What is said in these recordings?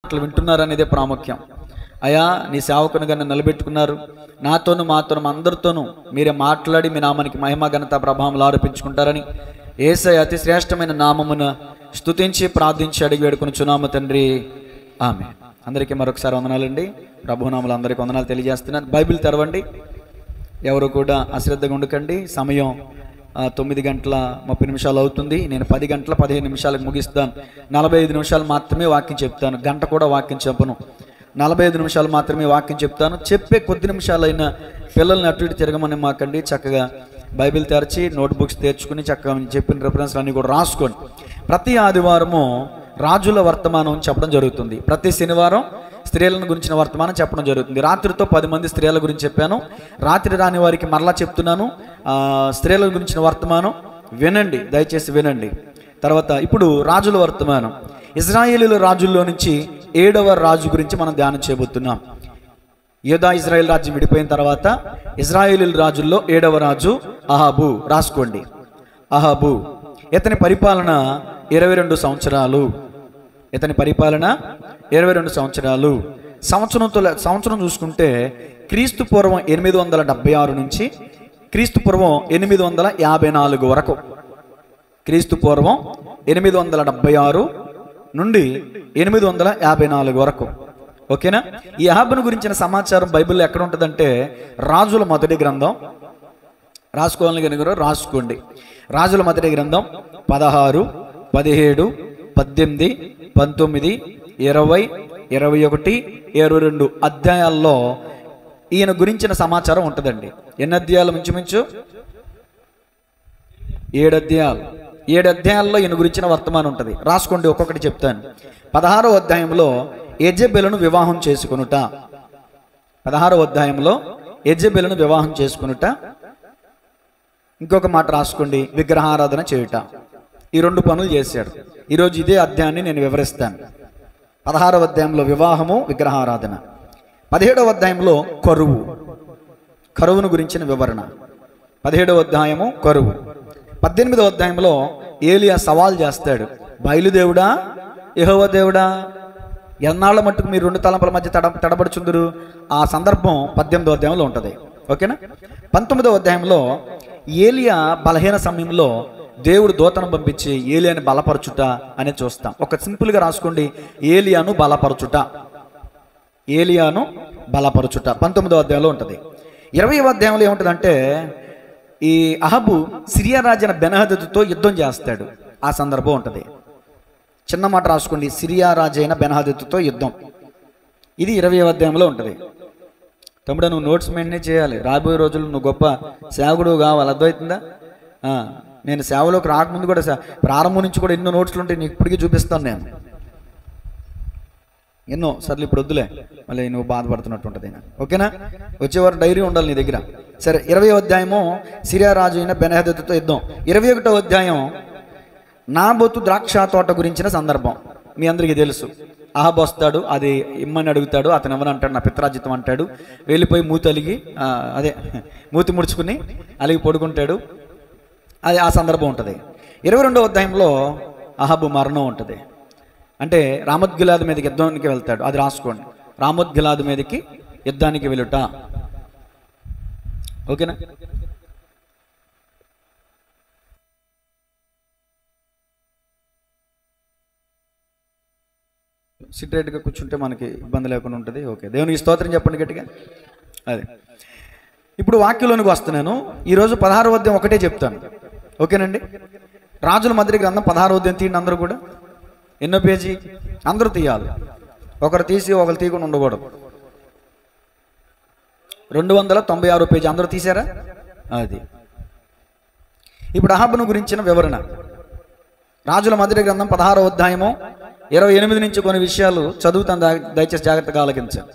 మాటలు వింటున్నారనేదే ప్రాముఖ్యం. అయా, నీ సేవకునిగా నన్ను నిలబెట్టుకున్నారు, నాతోను మాతోను అందరితోనూ మీరే మాట్లాడి మీ నామానికి మహిమ ఘనత ప్రభావాలు ఆరోపించుకుంటారని యేసయ్య అతి శ్రేష్టమైన నామమున స్తుతించి ప్రార్థించి అడిగి వేడుకొనుచున్నాము తండ్రి, ఆమేన్. అందరికీ మరొకసారి వందనాలండి. ప్రభునామములు అందరికీ వందనాలు తెలియజేస్తున్నాను. బైబిల్ తెరవండి, ఎవరు కూడా అశ్రద్ధగా ఉండకండి. సమయం 9:30 అవుతుంది. నేను 10 గంటల 15 నిమిషాలకు ముగిస్తాను. 45 నిమిషాలు మాత్రమే వాక్యం చెప్తాను. గంట కూడా వాక్యం చెప్పను. 45 నిమిషాలు మాత్రమే వాక్యం చెప్తాను. చెప్పే కొద్ది నిమిషాలైన పిల్లల్ని అటు ఇటు తిరగమని మాకండి. చక్కగా బైబిల్ తెరచి నోట్బుక్స్ తెచ్చుకుని చక్కగా చెప్పిన రిఫరెన్స్లు అన్నీ కూడా రాసుకోండి. ప్రతి ఆదివారము రాజుల వర్తమానం చెప్పడం జరుగుతుంది. ప్రతి శనివారం స్త్రీలను గురించిన వర్తమానం చెప్పడం జరుగుతుంది. రాత్రితో 10 మంది స్త్రీల గురించి చెప్పాను. రాత్రి రాని వారికి మరలా చెప్తున్నాను, స్త్రీల గురించిన వర్తమానం వినండి, దయచేసి వినండి. తర్వాత ఇప్పుడు రాజుల వర్తమానం. ఇజ్రాయేలీల రాజుల్లో నుంచి 7వ రాజు గురించి మనం ధ్యానం చేయబోతున్నాం. యూదా ఇజ్రాయేల్ రాజ్యం విడిపోయిన తర్వాత ఇజ్రాయేలీల రాజుల్లో 7వ రాజు అహాబు. రాసుకోండి, అహాబు. ఇతని పరిపాలన 22 సంవత్సరాలు. ఇతని పరిపాలన 22 సంవత్సరాలు. సంవత్సరం చూసుకుంటే క్రీస్తు పూర్వం 876 నుంచి క్రీస్తు పూర్వం 854 వరకు. క్రీస్తు పూర్వం 876 నుండి 854 వరకు. ఓకేనా? ఈ అహాబును గురించిన సమాచారం బైబిల్లో ఎక్కడ ఉంటుందంటే రాజుల మొదటి గ్రంథం. రాసుకోవాలని కనుక రాసుకోండి. రాజుల మొదటి గ్రంథం 16, 17, 18, 19, 20, 21, 22 అధ్యాయాల్లో ఈయన గురించిన సమాచారం ఉంటుందండి. ఎన్ని అధ్యాయాలు? మించుమించు 7 అధ్యాయాలు. 7 అధ్యాయాల్లో ఈయన గురించిన వర్తమానం ఉంటుంది. రాసుకోండి, ఒక్కొక్కటి చెప్తాను. 16వ అధ్యాయంలో యెజెబెలును వివాహం చేసుకొనుట. 16వ అధ్యాయంలో యెజెబెలును వివాహం చేసుకొనుట. ఇంకొక మాట రాసుకోండి, విగ్రహారాధన చేయుట. ఈ 2 పనులు చేశాడు. ఈరోజు ఇదే అధ్యాయాన్ని నేను వివరిస్తాను. 16వ అధ్యాయంలో వివాహము, విగ్రహారాధన. 17వ అధ్యాయంలో కరువును గురించిన వివరణ. 17వ అధ్యాయము కరువు. 18వ అధ్యాయంలో ఏలియా సవాల్ చేస్తాడు, బయలుదేవుడా, యెహోవా దేవుడా, ఎన్నాళ్ళ మట్టుకు మీరు 2 తలంపుల మధ్య తడబడుచుందురు. ఆ సందర్భం 18వ అధ్యాయంలో ఉంటుంది. ఓకేనా? 19వ అధ్యాయంలో ఏలియా బలహీన సమయంలో దేవుడు దూతను పంపించి ఏలియాని బలపరచుట అనేది చూస్తాం. ఒక సింపుల్గా రాసుకోండి, ఏలియాను బలపరచుట. ఏలియాను బలపరచుట 19వ అధ్యాయంలో ఉంటుంది. 20వ అధ్యాయంలో ఏముంటుందంటే ఈ అహాబు సిరియా రాజైన బెన్హదదుతో యుద్ధం చేస్తాడు. ఆ సందర్భం ఉంటుంది. చిన్న మాట రాసుకోండి, సిరియా రాజైన బెన్హదదుతో యుద్ధం. ఇది 20వ అధ్యాయంలో ఉంటుంది. తమ్ముడు, నువ్వు నోట్స్ మెయింటైన్ చేయాలి. రాబోయే రోజులు నువ్వు గొప్ప సేవకుడు కావాలి. అర్థమవుతుందా? నేను సేవలోకి రాకముందు కూడా ప్రారంభం నుంచి కూడా ఎన్నో నోట్స్లు ఉంటాయి, నీకు ఇప్పటికీ చూపిస్తాను నేను. ఎన్నో సార్లు. ఇప్పుడు వద్దులే, మళ్ళీ నువ్వు బాధపడుతున్నట్టు ఉంటుంది. ఓకేనా? వచ్చేవారు డైరీ ఉండాలి నీ దగ్గర. సరే, 20వ అధ్యాయము సిరియా రాజు అయిన బెన్హదదుతో యుద్ధం. 21వ అధ్యాయం నాబోతు ద్రాక్ష తోట గురించిన సందర్భం. మీ అందరికీ తెలుసు. అహాబు వస్తాడు, అది ఇమ్మని అడుగుతాడు. అతను ఎవరు అంటాడు, నా పిత్రాజితం అంటాడు. వెళ్ళిపోయి మూతి ముడుచుకుని అలిగి పడుకుంటాడు. అది ఆ సందర్భం ఉంటుంది. 22వ అధ్యాయంలో అహాబు మరణం ఉంటుంది. అంటే రామోత్గిలాదు మీదకి యుద్ధానికి వెళ్తాడు. అది రాసుకోండి, రామోత్గిలాదు మీదకి యుద్ధానికి వెళ్ళుట. ఓకేనా? సిట్రేట్గా కూర్చుంటే మనకి ఇబ్బంది లేకుండా ఉంటుంది. ఓకే, దేవునికి స్తోత్రం చెప్పండి గట్టిగా. అదే, ఇప్పుడు వాక్యంలోనికి వస్తున్నాను. ఈరోజు 16వ అధ్యాయం ఒకటే చెప్తాను. ఓకేనండి? రాజుల మొదటి గ్రంథం 16వ అధ్యాయం తీయండి అందరూ కూడా. ఎన్నో పేజీ? అందరూ తీయాలి. ఒకరు తీసి ఒకరు తీయకుండా ఉండకూడదు. 296 పేజీ. అందరూ తీసారా? అది. ఇప్పుడు అహాబును గురించిన వివరణ. రాజుల మొదటి గ్రంథం 16వ అధ్యాయము 28 నుంచి కొన్ని విషయాలు చదువుతాను, దయచేసి జాగ్రత్తగా ఆలకించండి.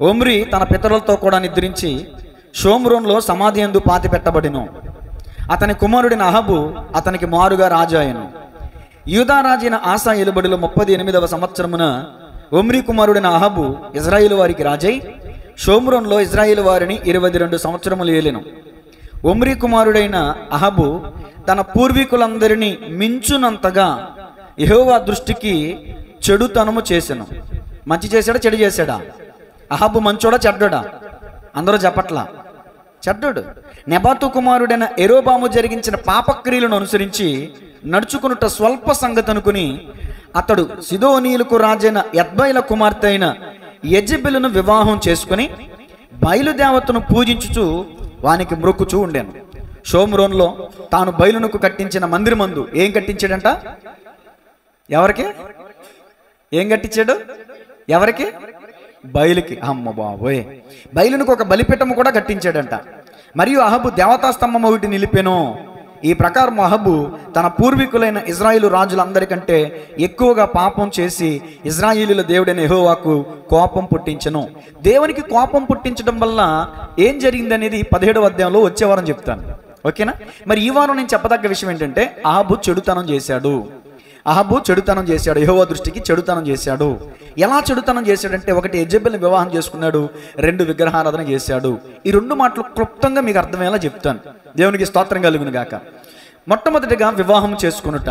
ఒమ్రీ తన పితరులతో కూడా నిద్రించి షోమ్రోన్లో సమాధి యందు పాతి పెట్టబడిను. అతని కుమారుడిన అహాబు అతనికి మారుగా రాజాయను. యూదా రాజైన ఆసా ఏలుబడిలో 38వ సంవత్సరమున ఒమ్రీ కుమారుడిన అహాబు ఇజ్రాయేలు వారికి రాజై షోమ్రోన్లో ఇజ్రాయేలు వారిని 22 సంవత్సరములు ఏలెను. ఒమ్రీ కుమారుడైన అహాబు తన పూర్వీకులందరినీ మించునంతగా యెహోవా దృష్టికి చెడుతనము చేసెను. మంచి చేశాడా చెడు చేశాడా? అహాబు మంచోడా చెడ్డోడా? అందరూ చెప్పట్లా, చెడ్డోడు. నెబాతు కుమారుడైన యెరోబాము జరిగించిన పాపక్రియలను అనుసరించి నడుచుకున్నట స్వల్ప సంగతి అనుకుని అతడు సిదోనీయులకు రాజైన యద్బయల కుమార్తె అయిన యెజెబెలును వివాహం చేసుకుని బయలుదేవతను పూజించుచు వానికి మ్రొక్కుచూ ఉండేను. షోమ్రోన్లో తాను బయలునకు కట్టించిన మందిరమందు ఏం కట్టించాడంట? ఎవరికి? ఏం కట్టించాడు? ఎవరికి? బయలుకి. అమ్మ బాబోయ్, బయలునకు ఒక బలిపీఠము కూడా కట్టించాడంట. మరియు అహబు దేవతాస్తంభం ఒకటి నిలిపెను. ఈ ప్రకారం అహబు తన పూర్వీకులైన ఇజ్రాయేలు రాజులందరికంటే ఎక్కువగా పాపం చేసి ఇజ్రాయేలీల దేవుడైన యెహోవాకు కోపం పుట్టించెను. దేవునికి కోపం పుట్టించడం వల్ల ఏం జరిగింది అనేది 17వ అధ్యాయంలో వచ్చే వారం చెప్తాను, ఓకేనా? మరి ఈ వారం నేను చెప్పదగ్గ విషయం ఏంటంటే అహబు చెడుతనం చేశాడు. అహబు చెడుతనం చేశాడు, యెహోవా దృష్టికి చెడుతనం చేశాడు. ఎలా చెడుతనం చేశాడంటే, ఒకటి యెజెబెల్ని వివాహం చేసుకున్నాడు, 2 విగ్రహారాధన చేశాడు. ఈ 2 మాటలు క్లుప్తంగా మీకు అర్థమయ్యేలా చెప్తాను. దేవునికి స్తోత్రం కలుగును గాక. మొట్టమొదటిగా వివాహం చేసుకునుట.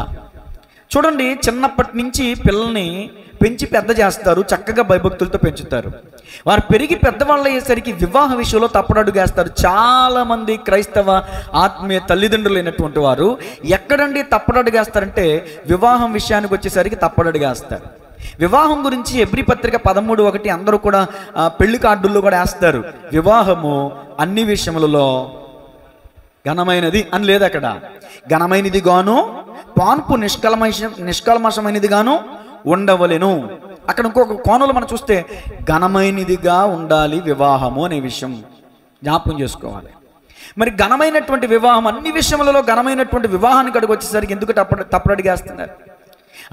చూడండి, చిన్నప్పటి నుంచి పిల్లల్ని పెంచి పెద్ద చేస్తారు, చక్కగా భయభక్తులతో పెంచుతారు. వారు పెరిగి పెద్దవాళ్ళు అయ్యేసరికి వివాహ విషయంలో తప్పడడుగేస్తారు. చాలామంది క్రైస్తవ ఆత్మీయ తల్లిదండ్రులు అయినటువంటి వారు ఎక్కడండి తప్పడడుగేస్తారంటే వివాహం విషయానికి వచ్చేసరికి తప్పడడుగేస్తారు. వివాహం గురించి హెబ్రీ పత్రిక 13:1 అందరూ కూడా పెళ్లి కార్డుల్లో కూడా వేస్తారు. వివాహము అన్ని విషయములలో ఘనమైనది అని లేదు అక్కడ. ఘనమైనది గాను పాన్పు నిష్కల్మషమైనది గాను ఉండవలెను. అక్కడ ఇంకొక కోణంలో మనం చూస్తే ఘనమైనదిగా ఉండాలి వివాహము అనే విషయం జ్ఞాపకం చేసుకోవాలి. మరి ఘనమైనటువంటి వివాహం, అన్ని విషయములలో ఘనమైనటువంటి వివాహానికి అడుగు వచ్చేసరికి ఎందుకు తప్పడడిగేస్తున్నారు?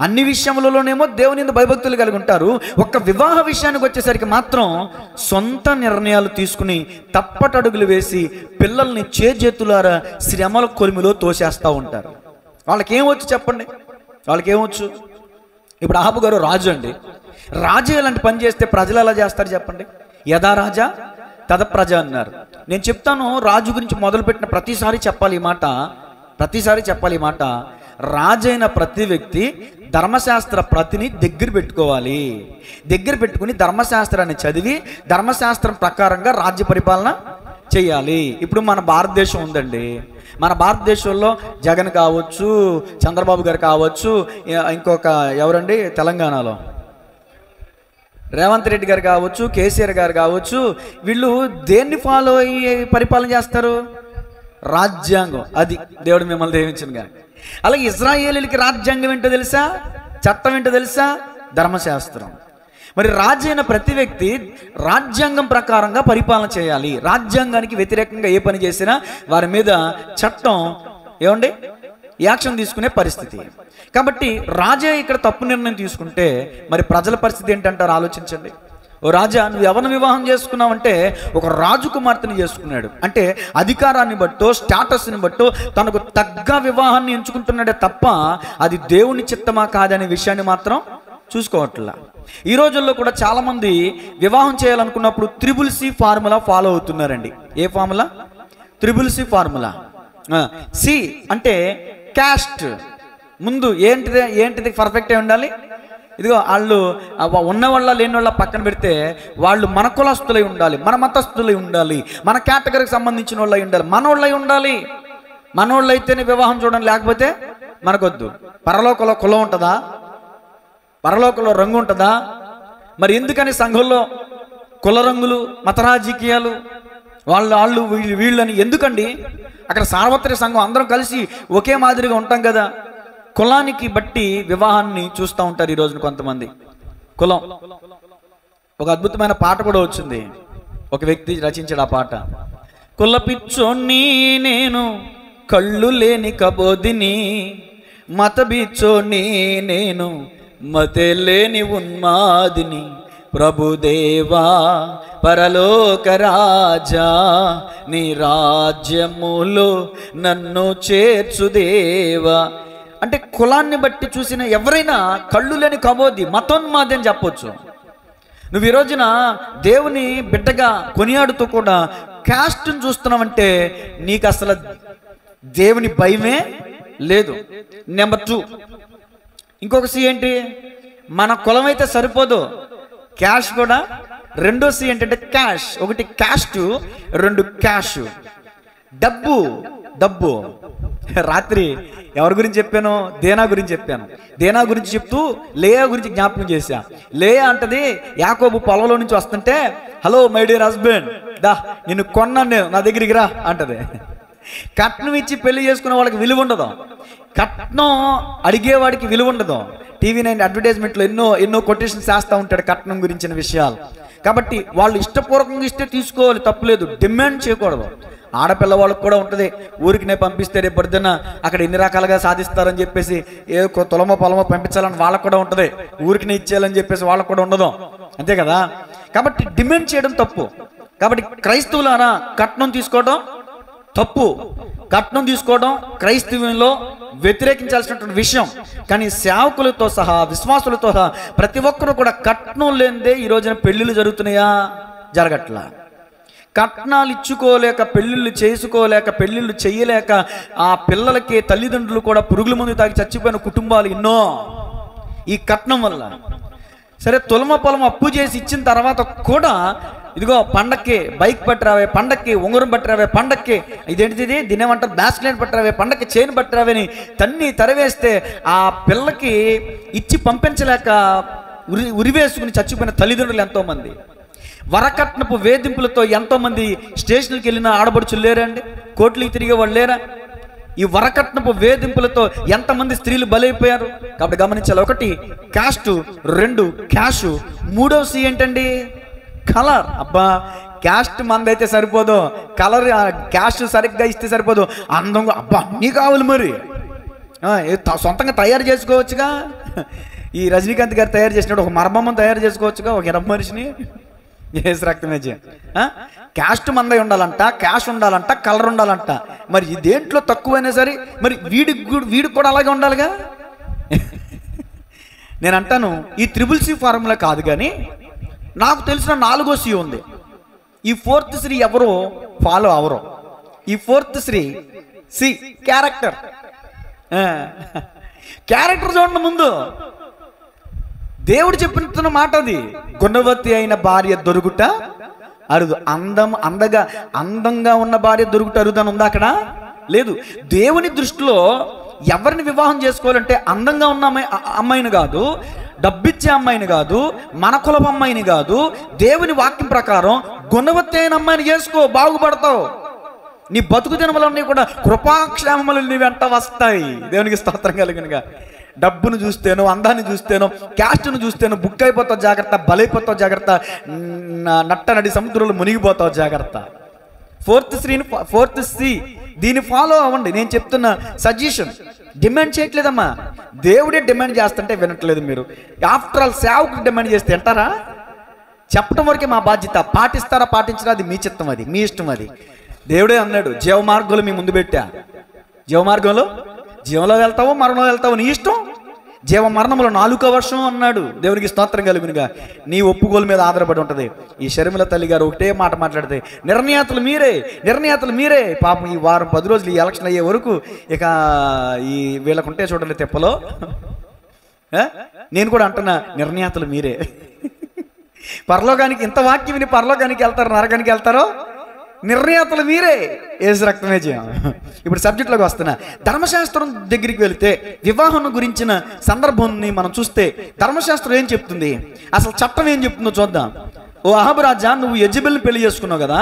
అన్ని విషయములలోనేమో దేవుని యందు భయభక్తులు కలిగి ఉంటారు. ఒక్క వివాహ విషయానికి వచ్చేసరికి మాత్రం సొంత నిర్ణయాలు తీసుకుని తప్పటడుగులు వేసి పిల్లల్ని చేతులారా శ్రమల కొలిమిలో తోసేస్తూ ఉంటారు. వాళ్ళకేమొచ్చు చెప్పండి? వాళ్ళకేమొచ్చు? ఇప్పుడు అహాబు గారు రాజు అండి. రాజు ఇలాంటి పని చేస్తే ప్రజలు ఎలా చేస్తారు చెప్పండి? యథా రాజా తద ప్రజ అన్నారు. నేను చెప్తాను, రాజు గురించి మొదలుపెట్టిన ప్రతిసారి చెప్పాలి ఈ మాట. రాజైన ప్రతి వ్యక్తి ధర్మశాస్త్ర ప్రతిని దగ్గర పెట్టుకోవాలి. దగ్గర పెట్టుకుని ధర్మశాస్త్రాన్ని చదివి ధర్మశాస్త్రం ప్రకారంగా రాజ్య పరిపాలన చేయాలి. ఇప్పుడు మన భారతదేశం ఉందండి. మన భారతదేశంలో జగన్ కావచ్చు, చంద్రబాబు గారు కావచ్చు, ఇంకొక ఎవరండి తెలంగాణలో రేవంత్ రెడ్డి గారు కావచ్చు, కేసీఆర్ గారు కావచ్చు, వీళ్ళు దేన్ని ఫాలో అయ్యి పరిపాలన చేస్తారు? రాజ్యాంగం. అది దేవుడు మిమ్మల్ని దీవించును గాని. అలాగే ఇజ్రాయేలీలకి రాజ్యాంగం ఏంటో తెలుసా? చట్టం ఏంటో తెలుసా? ధర్మశాస్త్రం. మరి రాజు అయిన ప్రతి వ్యక్తి రాజ్యాంగం ప్రకారంగా పరిపాలన చేయాలి. రాజ్యాంగానికి వ్యతిరేకంగా ఏ పని చేసినా వారి మీద చట్టం ఏమండి యాక్షన్ తీసుకునే పరిస్థితి. కాబట్టి రాజే ఇక్కడ తప్పు నిర్ణయం తీసుకుంటే మరి ప్రజల పరిస్థితి ఏంటంటారు? ఆలోచించండి. ఓ రాజా, నువ్వు ఎవరిని వివాహం చేసుకున్నావంటే ఒక రాజకుమార్తెని చేసుకున్నాడు. అంటే అధికారాన్ని బట్టో స్టేటస్ని బట్టో తనకు తగ్గ వివాహాన్ని ఎంచుకుంటున్నాడే తప్ప అది దేవుని చిత్తమా కాదనే విషయాన్ని మాత్రం చూసుకోవట్లా. ఈ రోజుల్లో కూడా చాలామంది వివాహం చేయాలనుకున్నప్పుడు CCC ఫార్ములా ఫాలో అవుతున్నారండి. ఏ ఫార్ములా? CCC formula. సి అంటే క్యాస్ట్. ముందు ఏంటిది పర్ఫెక్ట్ అయి ఉండాలి. ఇదిగో వాళ్ళు ఉన్నవాళ్ళ లేని వాళ్ళ పక్కన పెడితే వాళ్ళు మన కులస్తులై ఉండాలి, మన మతస్థులై ఉండాలి, మన కేటగిరీకి సంబంధించిన వాళ్ళు అయి ఉండాలి, మనోళ్ళై ఉండాలి. మనోళ్ళు అయితేనే వివాహం చూడండి, లేకపోతే మనకొద్దు. పరలోకంలో కులం ఉంటుందా? పరలోకంలో రంగు ఉంటుందా? మరి ఎందుకని సంఘంలో కుల రంగులు, మత రాజకీయాలు, వాళ్ళు వీళ్ళని ఎందుకండి? అక్కడ సార్వత్రిక సంఘం అందరం కలిసి ఒకే మాదిరిగా ఉంటాం కదా. కులానికి బట్టి వివాహాన్ని చూస్తూ ఉంటారు ఈ రోజున కొంతమంది. కులం. ఒక అద్భుతమైన పాట కూడా వచ్చింది, ఒక వ్యక్తి రచించాడు ఆ పాట. కుల పిచ్చోని నేను, కళ్ళు లేని కబోదిని, మత బిచ్చోని నేను, మతే లేని ఉన్మాదిని, ప్రభుదేవా పరలోక రాజా నీ రాజ్యములో నన్ను చేర్చుదేవా. అంటే కులాన్ని బట్టి చూసిన ఎవరైనా కళ్ళు లేని కబోది, మతోన్మాది అని చెప్పొచ్చు. నువ్వు ఈ రోజున దేవుని బిడ్డగా కొనియాడుతూ కూడా క్యాస్ట్ని చూస్తున్నావంటే నీకు అసలు దేవుని భయమే లేదు. నెంబర్ 2 ఇంకొక సి ఏంటి? మన కులం అయితే సరిపోదు, క్యాష్ కూడా. రెండో సి ఏంటంటే క్యాష్. ఒకటి క్యాస్ట్, రెండు క్యాష్. డబ్బు. డబ్బు. రాత్రి ఎవరి గురించి చెప్పాను? దేనా గురించి చెప్పాను. దేనా గురించి చెప్తూ లేయా గురించి జ్ఞాపకం చేశా. లేయా అంటది యాకోబు పొలంలో నుంచి వస్తుంటే, హలో మై డియర్ హస్బెండ్, దా నిన్ను కొన్నాను నేను, నా దగ్గరికి రా అంటది. కట్నం ఇచ్చి పెళ్లి చేసుకునే వాళ్ళకి విలువ ఉండదు, కట్నం అడిగేవాడికి విలువ ఉండదు. టీవీ 9 అడ్వర్టైజ్మెంట్లో ఎన్నో కొటేషన్స్ చేస్తూ ఉంటాడు కట్నం గురించిన విషయాలు. కాబట్టి వాళ్ళు ఇష్టపూర్వకంగా ఇస్తే తీసుకోవాలి, తప్పులేదు, డిమాండ్ చేయకూడదు. ఆడపిల్లవాళ్ళకి కూడా ఉంటుంది, ఊరికి నేను పంపిస్తే రేపు పొద్దున్న అక్కడ ఎన్ని రకాలుగా సాధిస్తారని చెప్పేసి ఏ తులమో పొలమో పంపించాలని వాళ్ళకు కూడా ఉంటుంది, ఊరికి ఇచ్చేయాలని చెప్పేసి వాళ్ళకు కూడా ఉండదు, అంతే కదా. కాబట్టి డిమాండ్ చేయడం తప్పు. కాబట్టి క్రైస్తవులారా కట్నం తీసుకోవడం తప్పు. కట్నం తీసుకోవడం క్రైస్తవ్యంలో వ్యతిరేకించాల్సినటువంటి విషయం. కానీ సేవకులతో సహా, విశ్వాసులతో సహా ప్రతి ఒక్కరు కూడా కట్నం లేనిదే ఈ రోజున పెళ్ళిళ్ళు జరుగుతున్నాయా? జరగట్లా. కట్నాలు ఇచ్చుకోలేక, పెళ్ళిళ్ళు చేసుకోలేక, పెళ్ళిళ్ళు చేయలేక ఆ పిల్లలకి తల్లిదండ్రులు కూడా పురుగుల మందు తాగి చచ్చిపోయిన కుటుంబాలు ఎన్నో ఈ కట్నం వల్ల. సరే, తులమ పొలం అప్పు చేసి ఇచ్చిన తర్వాత కూడా ఇదిగో పండక్కి బైక్ పట్టరావే, పండక్కి ఉంగరం పట్టరావే, పండక్కి ఇదేంటిది దీనేమంటారు బ్యాస్లెట్ పట్టరావే, పండక్కి చైన్ పట్టరావే అని తన్ని తరవేస్తే ఆ పిల్లకి ఇచ్చి పంపించలేక ఉరివేసుకుని చచ్చిపోయిన తల్లిదండ్రులు ఎంతోమంది. వరకట్నపు వేధింపులతో ఎంతోమంది స్టేషన్కి వెళ్ళిన ఆడబడుచులు లేరండి? కోర్టులకి తిరిగే వాళ్ళు లేరా? ఈ వరకట్నపు వేధింపులతో ఎంతమంది స్త్రీలు బలైపోయారు. కాబట్టి గమనించాలి. ఒకటి క్యాస్ట్, రెండు క్యాష్, మూడవ సి ఏంటండి? కలర్. అబ్బా, క్యాస్ట్ మందైతే సరిపోదు, కలర్ క్యాస్ట్ సరిగ్గా ఇస్తే సరిపోదు, అందంగా అబ్బా అన్నీ కావాలి. మరి సొంతంగా తయారు చేసుకోవచ్చుగా. ఈ రజనీకాంత్ గారు తయారు చేసినట్టు ఒక మరబొమ్మను తయారు చేసుకోవచ్చుగా, ఒక ఎర్ర మనిషిని. ఏసు రక్తమేజీ. క్యాస్ట్ మందై ఉండాలంట, క్యాష్ ఉండాలంట, కలర్ ఉండాలంట. మరి దేంట్లో తక్కువైనా సరే మరి వీడికి కూడా అలాగే ఉండాలిగా. నేను అంటాను, ఈ CCC ఫార్ములా కాదు, కానీ నాకు తెలిసిన 4వ సి ఉంది. ఈ 4th శ్రీ ఎవరో ఫాలో అవరు. ఈ 4th Shri C character. Character చూడండి ముందు. దేవుడు చెప్పిన మాట అది. గుణవతి అయిన భార్య దొరుకుట అరుదు. అందంగా ఉన్న భార్య దొరుకుట అరుదు అని ఉందా అక్కడ? లేదు. దేవుని దృష్టిలో ఎవరిని వివాహం చేసుకోవాలంటే అందంగా ఉన్న అమ్మాయిని కాదు, డబ్బిచ్చే అమ్మాయిని కాదు, మన కులపు అమ్మాయిని కాదు. దేవుని వాక్యం ప్రకారం గుణవతి అయిన అమ్మాయిని చేసుకో, బాగుపడతావు. నీ బతుకు దినములన్నీ కూడా కృపాక్షేమములు నీ వెంట వస్తాయి. దేవునికి స్తోత్రం కలుగునుగా. డబ్బును చూస్తేనో, అందాన్ని చూస్తేనో, క్యాస్ట్ను చూస్తేనో బుక్ అయిపోతావు జాగ్రత్త, బలైపోతావు జాగ్రత్త, నట్ట నడి సముద్రంలో మునిగిపోతావు జాగ్రత్త. 4th సి దీన్ని ఫాలో అవ్వండి. నేను చెప్తున్న సజెషన్. డిమాండ్ చేయట్లేదమ్మా, దేవుడే డిమాండ్ చేస్తుంటే వినట్లేదు మీరు. ఆఫ్టర్ ఆల్ సేవకుడు డిమాండ్ చేస్తే వింటారా? చెప్పడం వరకే మా బాధ్యత. పాటిస్తారా పాటించరా అది మీ చిత్తం, అది మీ ఇష్టం. అది దేవుడే అన్నాడు, జీవమార్గంలో మీ ముందు పెట్టా. జీవమార్గంలో జీవంలో వెళ్తావో మరణంలో వెళ్తావో నీ ఇష్టం. జీవ మరణంలో 4వ వర్షం అన్నాడు. దేవునికి స్తోత్రం కలుగునుగా. నీ ఒప్పుకోలు మీద ఆధారపడి ఉంటుంది. ఈ షర్మిల తల్లి గారు ఒకటే మాట మాట్లాడితే, నిర్ణయాతలు మీరే. పాపం ఈ వారం 10 రోజులు ఈ ఎలక్షన్ అయ్యే వరకు ఇక ఈ వీళ్ళకుంటే చూడండి తెప్పలో. నేను కూడా అంటున్నా, నిర్ణయాతలు మీరే. పరలోకానికి ఇంత వాక్యం విని పరలోకానికి వెళ్తారు, నరకానికి వెళ్తారో? నిర్ణయాతలు మీరే. ఏసు రక్తమే చేయం. ఇప్పుడు సబ్జెక్ట్లోకి వస్తున్నా. ధర్మశాస్త్రం దగ్గరికి వెళితే వివాహం గురించిన సందర్భాన్ని మనం చూస్తే ధర్మశాస్త్రం ఏం చెప్తుంది, అసలు చట్టం ఏం చెప్తుందో చూద్దాం. ఓ అహాబు రాజా, నువ్వు యెజెబెల్ని పెళ్లి చేసుకున్నావు కదా,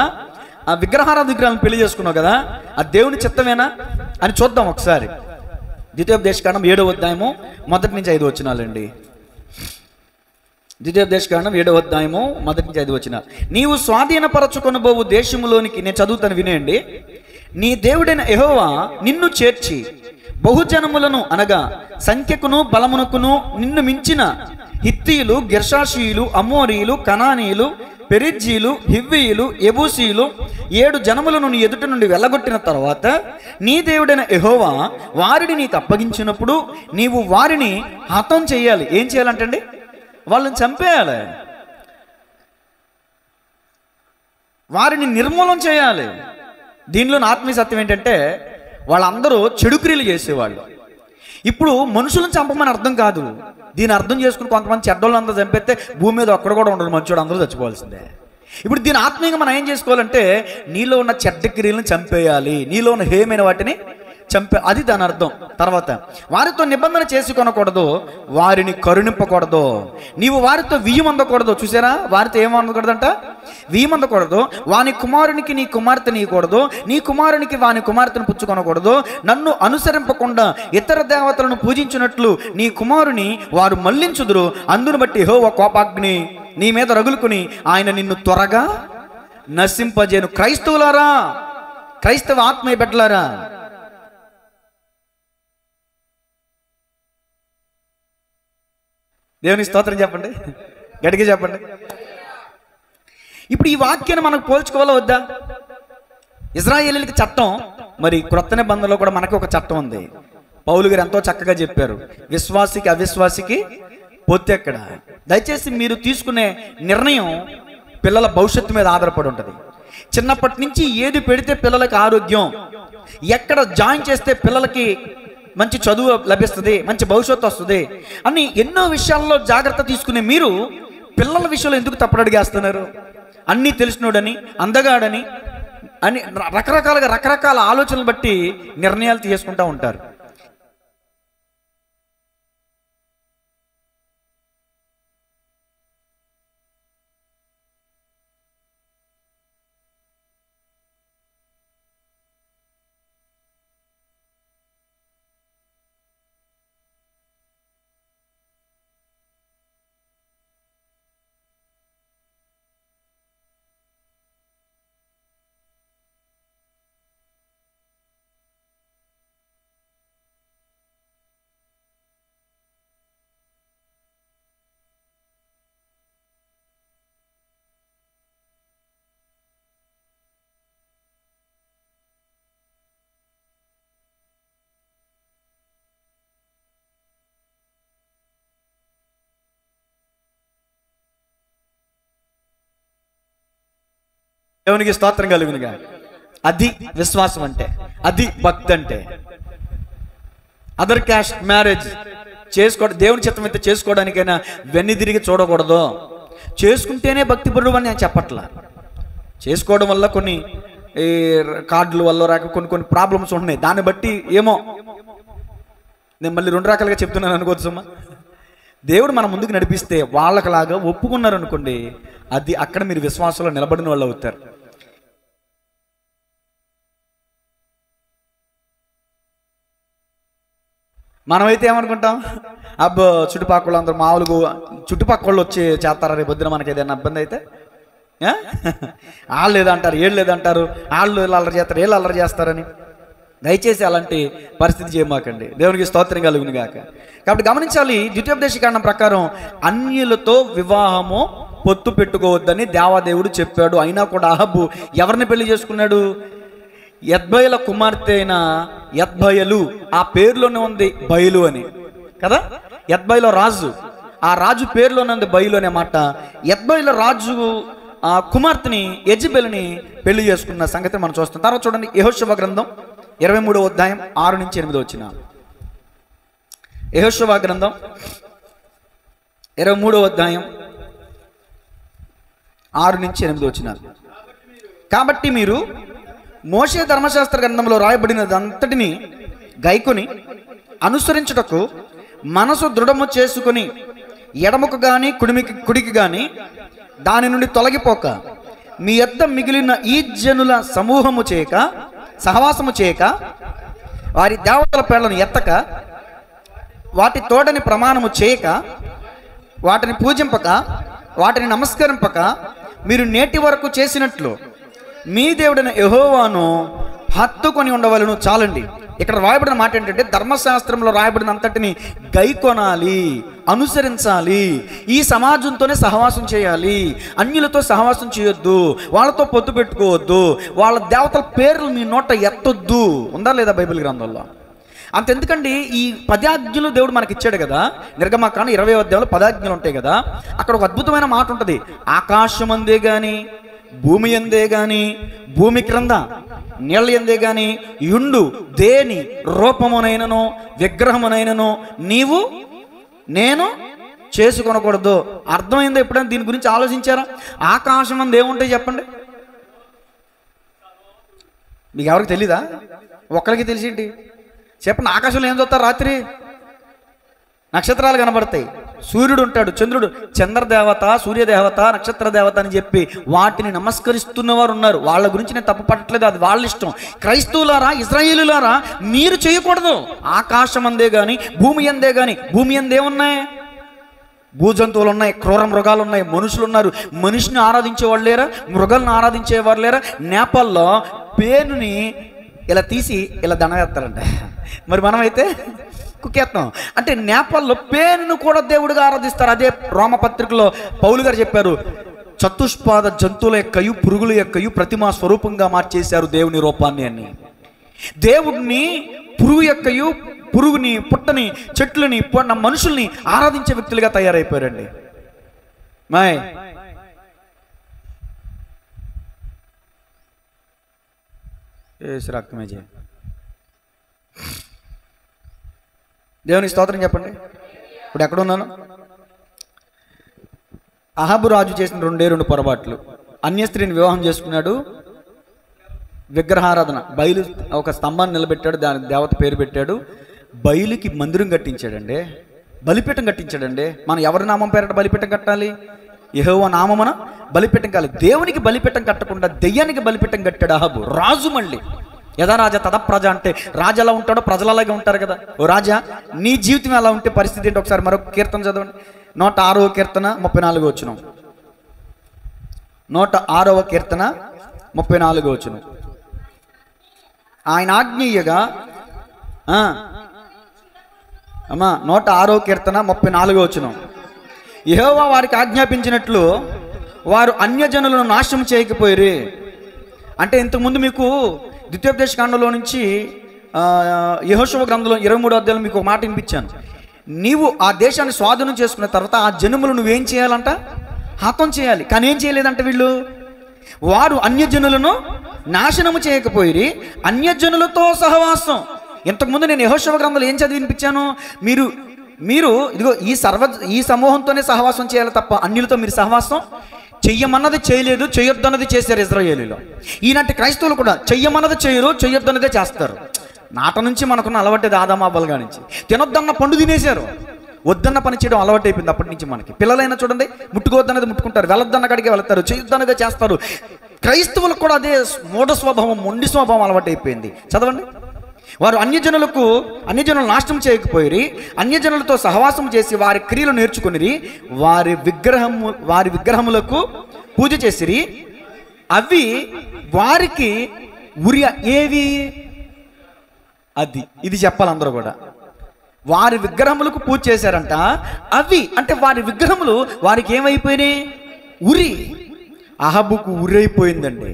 ఆ విగ్రహారాధన విగ్రహాలను పెళ్లి చేసుకున్నావు కదా, ఆ దేవుని చిత్తమేనా అని చూద్దాం ఒకసారి. ద్వితీయోపదేశకాండం 7వ అధ్యాయము 1 నుంచి 5 వచనాలండి. ద్వితీయోపదేశకాండం 7వ అధ్యాయము 1 నుంచి 5 వచనాలు. నీవు స్వాధీనపరచుకొనబోవు దేశములోనికి, నేను చదువుతాను వినేయండి. నీ దేవుడైన యెహోవా నిన్ను చేర్చి బహుజనములను అనగా సంఖ్యకును బలమునకును నిన్ను మించిన హిత్తీయులు, గిర్షాషీయులు, అమోరీయులు, కనానీయులు, పెరిజ్జీలు, హివ్వీయులు, యెబూసీయులు 7 జనములను నీ ఎదుట నుండి వెళ్ళగొట్టిన తర్వాత నీ దేవుడైన యెహోవా వారిని నీకు అప్పగించినప్పుడు నీవు వారిని హతం చేయాలి. ఏం చేయాలంటండి? వాళ్ళని చంపేయాలి, వారిని నిర్మూలన చేయాలి. దీనిలో ఆత్మీయ సత్యం ఏంటంటే వాళ్ళందరూ చెడు క్రియలు చేసేవాళ్ళు. ఇప్పుడు మనుషులను చంపమని అర్థం కాదు, దీని అర్థం చేసుకుని కొంతమంది చెడ్డోళ్ళు అందరూ చంపేస్తే భూమి మీద ఒక్కడు కూడా ఉండదు, మంచోడు అందరూ చచ్చిపోవాల్సిందే. ఇప్పుడు దీని ఆత్మీయంగా మనం ఏం చేసుకోవాలంటే నీలో ఉన్న చెడ్డ క్రియలను చంపేయాలి, నీలో ఉన్న హేమైన వాటిని అది దాని అర్థం. తర్వాత వారితో నిబంధన చేసుకొనకూడదు, వారిని కరుణింపకూడదు. నీవు వారితో వియ్యమందకూడదు. చూసారా, వారితో ఏమనకూడదంట, వియ్యమందకూడదు. వాని కుమారునికి నీ కుమార్తె నీయకూడదు, నీ కుమారునికి వాని కుమార్తెను పుచ్చుకొనకూడదు. నన్ను అనుసరింపకుండా ఇతర దేవతలను పూజించినట్లు నీ కుమారుని వారు మళ్లించుదురు. అందును బట్టి యెహోవా కోపాగ్ని నీ మీద రగులుకుని ఆయన నిన్ను త్వరగా నశింపజేను. క్రైస్తవులారా, క్రైస్తవ ఆత్మీయ బిడ్డలారా, దేవుని స్తోత్రం చెప్పండి, గట్టిగా చెప్పండి. ఇప్పుడు ఈ వాక్యాన్ని మనకు పోల్చుకోవాలా వద్దా? ఇశ్రాయేలీయులకి చట్టం, మరి క్రొత్త నిబంధనలో కూడా మనకి ఒక చట్టం ఉంది. పౌలు గారు ఎంతో చక్కగా చెప్పారు, విశ్వాసికి అవిశ్వాసికి పొత్తు ఎక్కడ. దయచేసి మీరు తీసుకునే నిర్ణయం పిల్లల భవిష్యత్తు మీద ఆధారపడి ఉంటుంది. చిన్నప్పటి నుంచి ఏది పెడితే పిల్లలకి ఆరోగ్యం, ఎక్కడ జాయిన్ చేస్తే పిల్లలకి మంచి చదువు లభిస్తుంది, మంచి భవిష్యత్తు వస్తుంది అని ఎన్నో విషయాల్లో జాగ్రత్త తీసుకునే మీరు పిల్లల విషయంలో ఎందుకు తప్పడడిగేస్తున్నారు? అన్నీ తెలిసినోడని, అందగాడని అని రకరకాల ఆలోచనలు బట్టి నిర్ణయాలు తీసుకుంటూ ఉంటారు. దేవునికి స్తోత్రం కలుగునుగా. అది విశ్వాసం అంటే, అది భక్తి అంటే. అదర్ క్యాస్ట్ మ్యారేజ్ చేసుకోవడం, దేవుని చిత్తం అయితే చేసుకోవడానికైనా వెన్ను తిరిగి చూడకూడదు. చేసుకుంటేనే భక్తి పరుడు అని నేను చెప్పట్లా. చేసుకోవడం వల్ల కొన్ని కార్డుల వల్ల రాక కొన్ని ప్రాబ్లమ్స్ ఉంటున్నాయి. దాన్ని బట్టి ఏమో నేను మళ్ళీ 2 రకాలుగా చెప్తున్నాను అనుకోవచ్చుమ్మా. దేవుడు మన ముందుకు నడిపిస్తే వాళ్ళకలాగా ఒప్పుకున్నారు అనుకోండి, అది అక్కడ మీరు విశ్వాసంలో నిలబడిన వాళ్ళు అవుతారు. మనమైతే ఏమనుకుంటాం, అబ్బో చుట్టుపక్కల అందరూ మామూలుగా చుట్టుపక్కల వచ్చి చేస్తారా రేపు పొద్దున మనకి ఏదైనా ఇబ్బంది అయితే, వాళ్ళు లేదంటారు, ఏళ్ళు లేదంటారు, వాళ్ళు అల్లరి చేస్తారు, వీళ్ళు అల్లరి చేస్తారని. దయచేసి అలాంటి పరిస్థితి చేయమాకండి. దేవునికి స్తోత్రం కలుగును గాక. కాబట్టి గమనించాలి, ద్వితీయోపదేశకాండం ప్రకారం అన్యులతో వివాహము పొత్తు పెట్టుకోవద్దని దేవాదేవుడు చెప్పాడు. అయినా కూడా అహబు ఎవరిని పెళ్లి చేసుకున్నాడు? యద్బయల కుమార్తె అయిన యద్బయలు, ఆ పేరులోనే ఉంది బయలు అని కదా. యద్బయలో రాజు, ఆ రాజు పేరులోనే ఉంది బయలు అనే మాట. యద్బయల రాజు ఆ కుమార్తెని యెజెబెలుని పెళ్లి చేసుకున్న సంగతి మనం చూస్తాం. తర్వాత చూడండి, యెహోషువ గ్రంథం 23వ అధ్యాయం 6 నుంచి 8 వచ్చిన. యెహోషువ గ్రంథం 23వ అధ్యాయం 6 నుంచి 8 వచ్చిన. కాబట్టి మీరు మోషే ధర్మశాస్త్ర గ్రంథంలో రాయబడినదంతటిని గైకొని అనుసరించుటకు మనసు దృఢము చేసుకుని ఎడమకు గాని కుడికి గాని దాని నుండి తొలగిపోక మీ యొద్ద మిగిలిన ఈ జనుల సమూహము చేయక, సహవాసము చేయక, వారి దేవతల పేర్లను ఎత్తక, వాటి తోడని ప్రమాణము చేయక, వాటిని పూజింపక, వాటిని నమస్కరింపక, మీరు నేటి వరకు చేసినట్లు మీ దేవుడైన యెహోవాను హత్తుకొని ఉండవలను. చాలండి. ఇక్కడ రాయబడిన మాట ఏంటంటే, ధర్మశాస్త్రంలో రాయబడిన అంతటిని గైకొనాలి, అనుసరించాలి, ఈ సమాజంతోనే సహవాసం చేయాలి, అన్యులతో సహవాసం చేయొద్దు, వాళ్ళతో పొత్తు పెట్టుకోవద్దు, వాళ్ళ దేవతల పేర్లు మీ నోట ఎత్తొద్దు. ఉందా లేదా బైబిల్ గ్రంథంలో? అంతెందుకండి, ఈ 10 ఆజ్ఞలు దేవుడు మనకి ఇచ్చాడు కదా. నిర్గమకాండం 20వ అధ్యాయంలో 10 ఆజ్ఞలు ఉంటాయి కదా. అక్కడ ఒక అద్భుతమైన మాట ఉంటుంది, ఆకాశం అందే గాని, భూమి ఎందే గాని, భూమి క్రింద నీళ్ళ ఎందే గాని యుండు దేని రూపమునైనను విగ్రహమునైనను నీవు నేను చేసుకొనకూడదు. అర్థమైందా? ఎప్పుడైనా దీని గురించి ఆలోచించారా? ఆకాశం అందు ఏముంటాయి చెప్పండి? మీకు ఎవరికి తెలీదా? ఒక్కరికి తెలిసేంటి చెప్పండి. ఆకాశంలో ఏం చూస్తారు? రాత్రి నక్షత్రాలు కనబడతాయి, సూర్యుడు ఉంటాడు, చంద్రుడు, చంద్రదేవత, సూర్యదేవత, నక్షత్ర దేవత అని చెప్పి వాటిని నమస్కరిస్తున్నవారు ఉన్నారు. వాళ్ళ గురించి నేను తప్పు పట్టట్లేదు, అది వాళ్ళ ఇష్టం. క్రైస్తవులారా, ఇజ్రాయేలులారా, మీరు చేయకూడదు. ఆకాశం అందే కానీ, భూమి అందే కానీ, భూమి అందేమున్నాయి? భూజంతువులు ఉన్నాయి, క్రూర మృగాలు ఉన్నాయి, మనుషులు ఉన్నారు. మనిషిని ఆరాధించేవాళ్ళు లేరా? మృగాలను ఆరాధించేవారు లేరా? నేపాల్లో పేనుని ఇలా తీసి ఇలా దండం వేస్తారంట. మరి మనమైతే కుక్కేస్తాం. అంటే నేపాల్లో పేనును కూడా దేవుడిగా ఆరాధిస్తారు. అదే రోమపత్రికలో పౌలు గారు చెప్పారు, చతుష్పాద జంతువుల యొక్కయు పురుగుల యొక్కయు ప్రతిమా స్వరూపంగా మార్చేశారు దేవుని రూపాన్ని అని. దేవుడిని పురుగు యొక్కయు, పురుగుని, పుట్టని, చెట్లని, మనుషుల్ని ఆరాధించే వ్యక్తులుగా తయారైపోయారండి. మాయ్ రక్తమే చేయ దేవుని స్తోత్రం చెప్పండి. ఇప్పుడు ఎక్కడున్నాను? అహాబు రాజు చేసిన రెండు పొరపాట్లు. అన్య స్త్రీని వివాహం చేసుకున్నాడు, విగ్రహారాధన, బయలు ఒక స్తంభాన్ని నిలబెట్టాడు, దానికి దేవత పేరు పెట్టాడు, బయలుకి మందిరం కట్టించాడండి, బలిపీఠం కట్టించాడండి. మనం ఎవరి నామం పేరట బలిపీఠం కట్టాలి? యెహోవా నామమున బలిపీఠం కాలి. దేవునికి బలిపీఠం కట్టకుండా దెయ్యానికి బలిపీఠం కట్టాడు అహాబు రాజు. మళ్ళీ యథా రాజా తద ప్రజ అంటే రాజు ఎలా ఉంటాడో ప్రజలు అలాగే ఉంటారు కదా. ఓ రాజా, నీ జీవితం ఎలా ఉంటే పరిస్థితి ఏంటి? ఒకసారి మరొక కీర్తన చదవండి. 106వ కీర్తన 34వ వచనం. 106వ కీర్తన 34వ వచనం. ఆయన ఆజ్ఞయ్యగా అమ్మా 106వ కీర్తన 34వ వచనం. యెహోవా వారికి ఆజ్ఞాపించినట్లు వారు అన్యజనులను నాశనం చేయకపోయిరి. అంటే ఇంతకుముందు మీకు ద్వితీయోపదేశకాండంలో నుంచి యెహోషువ గ్రంథంలో 23వ అధ్యాయంలో మీకు ఒక మాట వినిపించాను. నీవు ఆ దేశాన్ని స్వాధీనం చేసుకున్న తర్వాత ఆ జనములు నువ్వేం చేయాలంట? హతం చేయాలి. కానీ ఏం చేయలేదంట వీళ్ళు. వారు అన్యజనులను నాశనము చేయకపోయిరి, అన్యజనులతో సహవాసం. ఇంతకుముందు నేను యెహోషువ గ్రంథంలో ఏం చదివి వినిపించాను? మీరు ఇదిగో ఈ సమూహంతోనే సహవాసం చేయాలి తప్ప అన్యులతో మీరు సహవాసం చెయ్యమన్నది చేయలేదు, చెయ్యొద్దన్నది చేశారు ఇజ్రాయేలీలో. ఈనాటి క్రైస్తవులు కూడా చెయ్యమన్నది చేయరు, చెయ్యొద్దన్నదే చేస్తారు. నాట నుంచి మనకున్న అలవాటు ఆదామాబలుగా నుంచి. తినొద్దన్న పండు తినేశారు, వద్దన్న పని చేయడం అలవాటు అయిపోయింది అప్పటి నుంచి మనకి. పిల్లలైనా చూడండి, ముట్టుకోవద్దన్నది ముట్టుకుంటారు, వెళ్ళొద్దన్న కాడికి వెళ్తారు, చెయ్యొద్దన్నదే చేస్తారు. క్రైస్తవులకు కూడా అదే మూఢ స్వభావం, మొండి స్వభావం అలవాటు అయిపోయింది. చదవండి. వారు అన్యజనులు నాశనం చేయకపోయిరి, అన్యజనులతో సహవాసం చేసి వారి క్రియలు నేర్చుకుని వారి విగ్రహములకు పూజ చేసిరి. అవి వారికి ఏవి? ఇది చెప్పాలి అందరూ కూడా. వారి విగ్రహములకు పూజ చేశారంట. అవి అంటే వారి విగ్రహములు వారికి ఏమైపోయినాయి? ఉరి. అహాబుకు ఉరైపోయిందండి.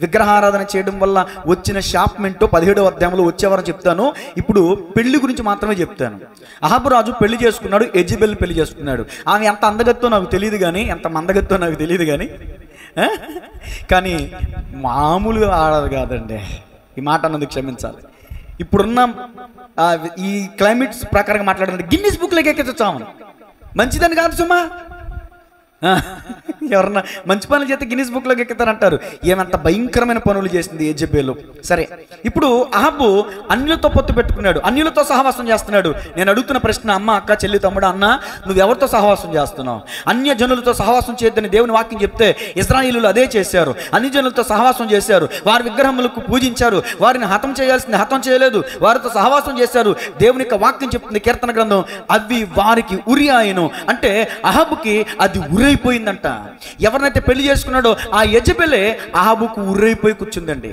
విగ్రహారాధన చేయడం వల్ల వచ్చిన షాప్మెంటో 17వ అధ్యాయంలో వచ్చేవారని చెప్తాను. ఇప్పుడు పెళ్లి గురించి మాత్రమే చెప్తాను. అహాబు రాజు పెళ్లి చేసుకున్నాడు, యెజెబెల్ పెళ్లి చేసుకున్నాడు. ఆమె ఎంత అందగత్తో నాకు తెలియదు కానీ, ఎంత మందగత్తో నాకు తెలియదు కానీ మామూలుగా ఆడదు కాదండి. ఈ మాట అన్నది క్షమించాలి. ఇప్పుడున్న ఈ క్లైమేట్స్ ప్రకారంగా మాట్లాడాలంటే గిన్నిస్ బుక్లోకి ఎక్కించాము. మంచిదని కాదు సుమా. ఎవరన్నా మంచి పనులు చేస్తే గిన్నిస్ బుక్లోకి ఎక్కుతారంటారు. ఏమంత భయంకరమైన పనులు చేసింది యెజెబెలు. సరే, ఇప్పుడు అహాబు అన్యులతో పొత్తు పెట్టుకున్నాడు, అన్యులతో సహవాసం చేస్తున్నాడు. నేను అడుగుతున్న ప్రశ్న, అమ్మ, అక్క, చెల్లి, తమ్ముడు, అన్న, నువ్వు ఎవరితో సహవాసం చేస్తున్నావు? అన్య జనులతో సహవాసం చేయొద్దని దేవుని వాక్యం చెప్తే ఇశ్రాయేలీయులు అదే చేశారు. అన్య జనులతో సహవాసం చేశారు, వారి విగ్రహములకు పూజించారు, వారిని హతం చేయాల్సింది హతం చేయలేదు, వారితో సహవాసం చేశారు. దేవుని యొక్క వాక్యం చెప్తుంది, కీర్తన గ్రంథం, అవి వారికి ఉరి ఆయను. అంటే అహాబుకి అది ఉరైపోయిందంట. ఎవరినైతే పెళ్లి చేసుకున్నాడో ఆ యెజెబెలే అహాబుకు ఉర్రైపోయి కూర్చుందండి.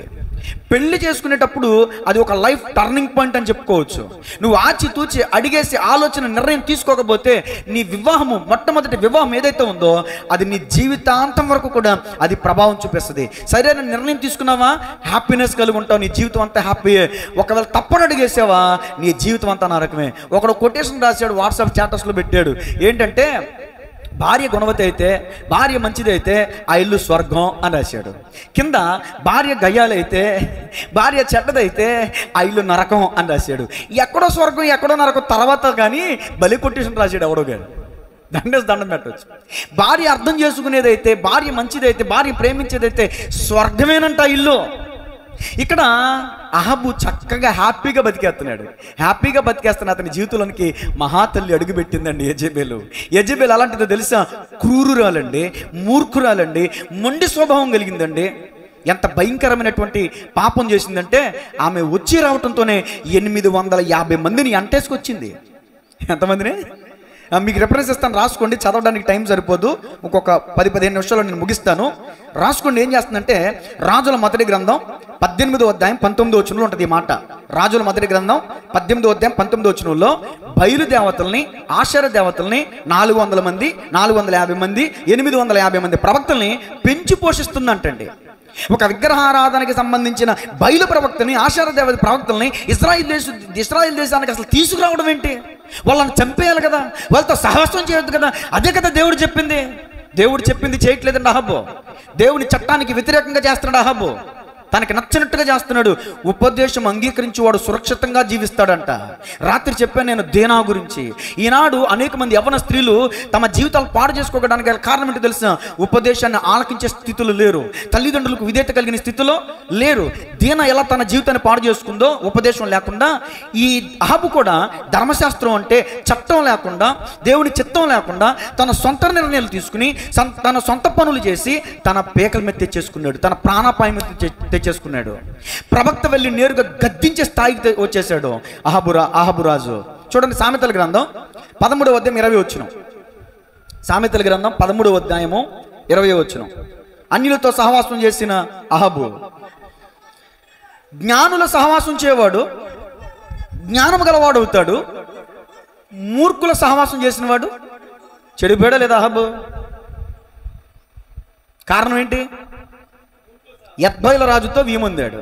పెళ్లి చేసుకునేటప్పుడు అది ఒక లైఫ్ టర్నింగ్ పాయింట్ అని చెప్పుకోవచ్చు. నువ్వు ఆచితూచి అడిగేసి ఆలోచన నిర్ణయం తీసుకోకపోతే నీ వివాహము, మొట్టమొదటి వివాహం ఏదైతే ఉందో అది నీ జీవితాంతం వరకు కూడా అది ప్రభావం చూపిస్తుంది. సరైన నిర్ణయం తీసుకున్నావా, హ్యాపీనెస్ కలిగి ఉంటావు, నీ జీవితం అంతా హ్యాపీయే. ఒకవేళ తప్పని అడిగేసావా, నీ జీవితం అంతా నరకమే. ఒకడు కొటేషన్ రాశాడు, వాట్సాప్ స్టేటస్లో పెట్టాడు. ఏంటంటే, భార్య గుణవతి అయితే, భార్య మంచిదైతే ఆ ఇల్లు స్వర్గం అని రాశాడు. కింద భార్య గయ్యాలైతే, భార్య చెడ్డదైతే ఆ ఇల్లు నరకం అని రాశాడు. ఎక్కడో స్వర్గం ఎక్కడో నరకం తర్వాత కానీ బలి కొట్టేసిన రాశాడు ఎవడో గారు. దండం పెట్టవచ్చు. భార్య అర్థం చేసుకునేదైతే, భార్య మంచిదైతే, భార్య ప్రేమించేదైతే స్వర్గమేనంట ఇల్లు. ఇక్కడ అహాబు చక్కగా హ్యాపీగా బతికేస్తున్నాడు. హ్యాపీగా బతికేస్తున్న అతని జీవితంలోనికి మహాతల్లి అడుగుపెట్టిందండి యెజెబెలు. యెజెబెలు అలాంటిదో తెలుసా? క్రూరురాలండి, మూర్ఖురాలండి, మొండి స్వభావం కలిగిందండి. ఎంత భయంకరమైనటువంటి పాపం చేసిందంటే ఆమె వచ్చి రావడంతోనే 850 మందిని అంటేసుకొచ్చింది. ఎంతమందిని? మీకు రెఫరెన్స్ ఇస్తాను, రాసుకోండి. చదవడానికి టైం సరిపోదు, ఇంకొక 10-15 నిమిషాల్లో నేను ముగిస్తాను. రాసుకోండి. ఏం చేస్తుందంటే రాజుల మొదటి గ్రంథం 18వ అధ్యాయం 19వ వచనంలో ఉంటుంది ఈ మాట. రాజుల మొదటి గ్రంథం 18వ అధ్యాయం 19వ వచనంలో బయలు దేవతల్ని, ఆషేరా దేవతల్ని 400 మంది, 450 మంది, 850 మంది ప్రవక్తల్ని పెంచి పోషిస్తుందంటండి. ఒక విగ్రహారాధనకి సంబంధించిన బయలు ప్రవక్తని, ఆషేరా దేవత ప్రవక్తల్ని ఇశ్రాయేల్ దేశానికి అసలు తీసుకురావడం ఏంటి? వాళ్ళని చంపేయాలి కదా, వాళ్ళతో సహవాసం చేయొద్దు కదా. అదే కదా దేవుడు చెప్పింది. దేవుడు చెప్పింది చేయట్లేదండి అహాబు. దేవుని చట్టానికి వ్యతిరేకంగా చేస్తున్నాడు అహాబు. తనకి నచ్చినట్టుగా చేస్తున్నాడు. ఉపదేశం అంగీకరించి వాడు సురక్షితంగా జీవిస్తాడంట. రాత్రి చెప్పాను నేను దీనా గురించి. ఈనాడు అనేక మంది యవ్వన స్త్రీలు తమ జీవితాలు పాడు చేసుకోవడానికి కారణం ఏంటో తెలిసిన? ఉపదేశాన్ని ఆలకించే స్థితిలో లేరు, తల్లిదండ్రులకు విధేయత కలిగిన స్థితిలో లేరు. దీనా ఎలా తన జీవితాన్ని పాడు చేసుకుందో ఉపదేశం లేకుండా, ఈ అహాబు కూడా ధర్మశాస్త్రం అంటే చట్టం లేకుండా, దేవుని చిత్తం లేకుండా తన సొంత నిర్ణయాలు తీసుకుని తన సొంత పనులు చేసి తన పేకల మీద తెచ్చేసుకున్నాడు, తన ప్రాణాపాయం మీద తెచ్చేసుకున్నాడు. ప్రవక్త వెళ్ళి నేరుగా గద్దించే స్థాయికి వచ్చేసాడు అహాబు రాజు. చూడండి, సామెతల గ్రంథం 13వ అధ్యాయం 20వ వచనం. సామెతల గ్రంథం 13వ అధ్యాయము 20వ వచనం. అన్యులతో సహవాసం చేసిన అహాబు. జ్ఞానుల సహవాసం చేయవాడు జ్ఞానం గలవాడు అవుతాడు, మూర్ఖుల సహవాసం చేసిన వాడు చెడిపోయాడా లేదా అహాబు? కారణం ఏంటి? యత్బయల రాజుతో వీముందాడు.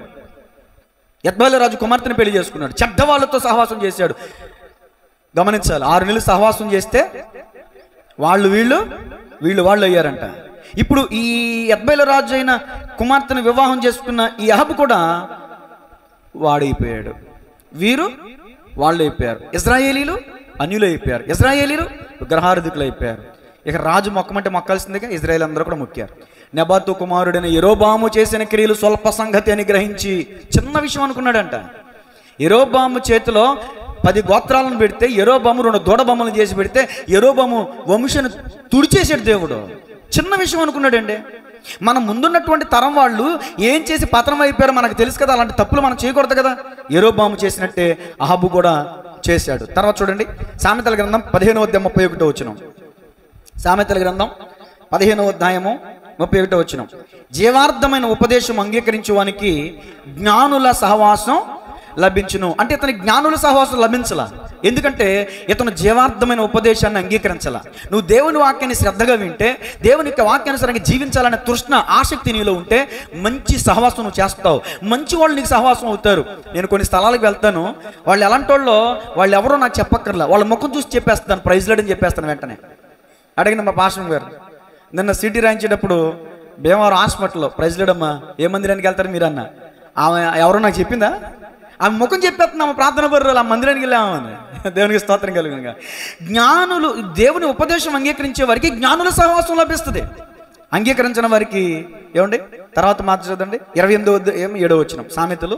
యత్బయల రాజు కుమార్తెను పెళ్లి చేసుకున్నాడు. చెడ్డవాళ్ళతో సహవాసం చేశాడు. గమనించాలి, 6 నెలలు సహవాసం చేస్తే వాళ్ళు అయ్యారంట. ఇప్పుడు ఈ యత్బయల రాజు అయిన కుమార్తెను వివాహం చేసుకున్న ఈ అహాబు కూడా వాడైపోయాడు. వాళ్ళు అయిపోయారు. ఇశ్రాయేలీలు అన్యులు అయిపోయారు. ఇశ్రాయేలీలు విగ్రహారాధికులు అయిపోయారు. ఇక రాజు మొక్కమంటే మొక్కాల్సిందిగా ఇజ్రాయేల్ అందరూ కూడా మొక్కారు. నెబాతు కుమారుడైన యెరోబాము చేసిన క్రియలు స్వల్ప సంగతి అని గ్రహించి, చిన్న విషయం అనుకున్నాడంట. యెరోబాము చేతిలో 10 గోత్రాలను పెడితే యెరోబాము 2 దూడ బొమ్మలు చేసి పెడితే యెరోబాము వంశాన్ని తుడిచేసాడు దేవుడు. చిన్న విషయం అనుకున్నాడండి. మనం ముందున్నటువంటి తరం వాళ్ళు ఏం చేసి పతనం అయిపోయారో మనకు తెలుసు కదా. అలాంటి తప్పులు మనం చేయకూడదు కదా. యెరోబాము చేసినట్టే అహాబు కూడా చేశాడు. తర్వాత చూడండి, సామెతల గ్రంథం 15వ అధ్యాయం 31వ వచనం. సామెతల గ్రంథం 15వ అధ్యాయము 31వ వచనం. జీవార్థమైన ఉపదేశం అంగీకరించువానికి జ్ఞానుల సహవాసం లభించును. అంటే ఇతని జ్ఞానుల సహవాసం లభించలా. ఎందుకంటే ఇతను జీవార్థమైన ఉపదేశాన్ని అంగీకరించాల. నువ్వు దేవుని వాక్యాన్ని శ్రద్ధగా వింటే, దేవుని యొక్క వాక్యానుసారంగా జీవించాలనే తృష్ణ, ఆసక్తి నీలో ఉంటే మంచి సహవాసం నువ్వు చేస్తావు. మంచి వాళ్ళు నీకు సహవాసం అవుతారు. నేను కొన్ని స్థలాలకు వెళ్తాను, వాళ్ళు ఎలాంటి వాళ్ళు ఎవరో నాకు చెప్పక్కర్లా, వాళ్ళ ముఖం చూసి చెప్పేస్తాను, ప్రైజ్ లేడని చెప్పేస్తాను. వెంటనే అడిగిన మా పాస్టర్ గారు నిన్న సిటీ రాయించేటప్పుడు భీమవరం హాస్పిటల్లో, ప్రైజ్ లేడమ్మా ఏ మందిరానికి వెళ్తారు మీరు అన్న. ఆమె ఎవరో నాకు చెప్పిందా? ఆమె ముఖం చెప్పేస్తున్నాము, ప్రార్థన బర్రెలు ఆ మందిరానికి వెళ్ళామని. దేవునికి స్తోత్రం కలుగునుగా. జ్ఞానులు దేవుని ఉపదేశం అంగీకరించే వారికి జ్ఞానుల సహవాసం లభిస్తుంది. అంగీకరించిన వారికి ఏమండి? తర్వాత మాట చదవండి, 28వ వచనం. సామెతలు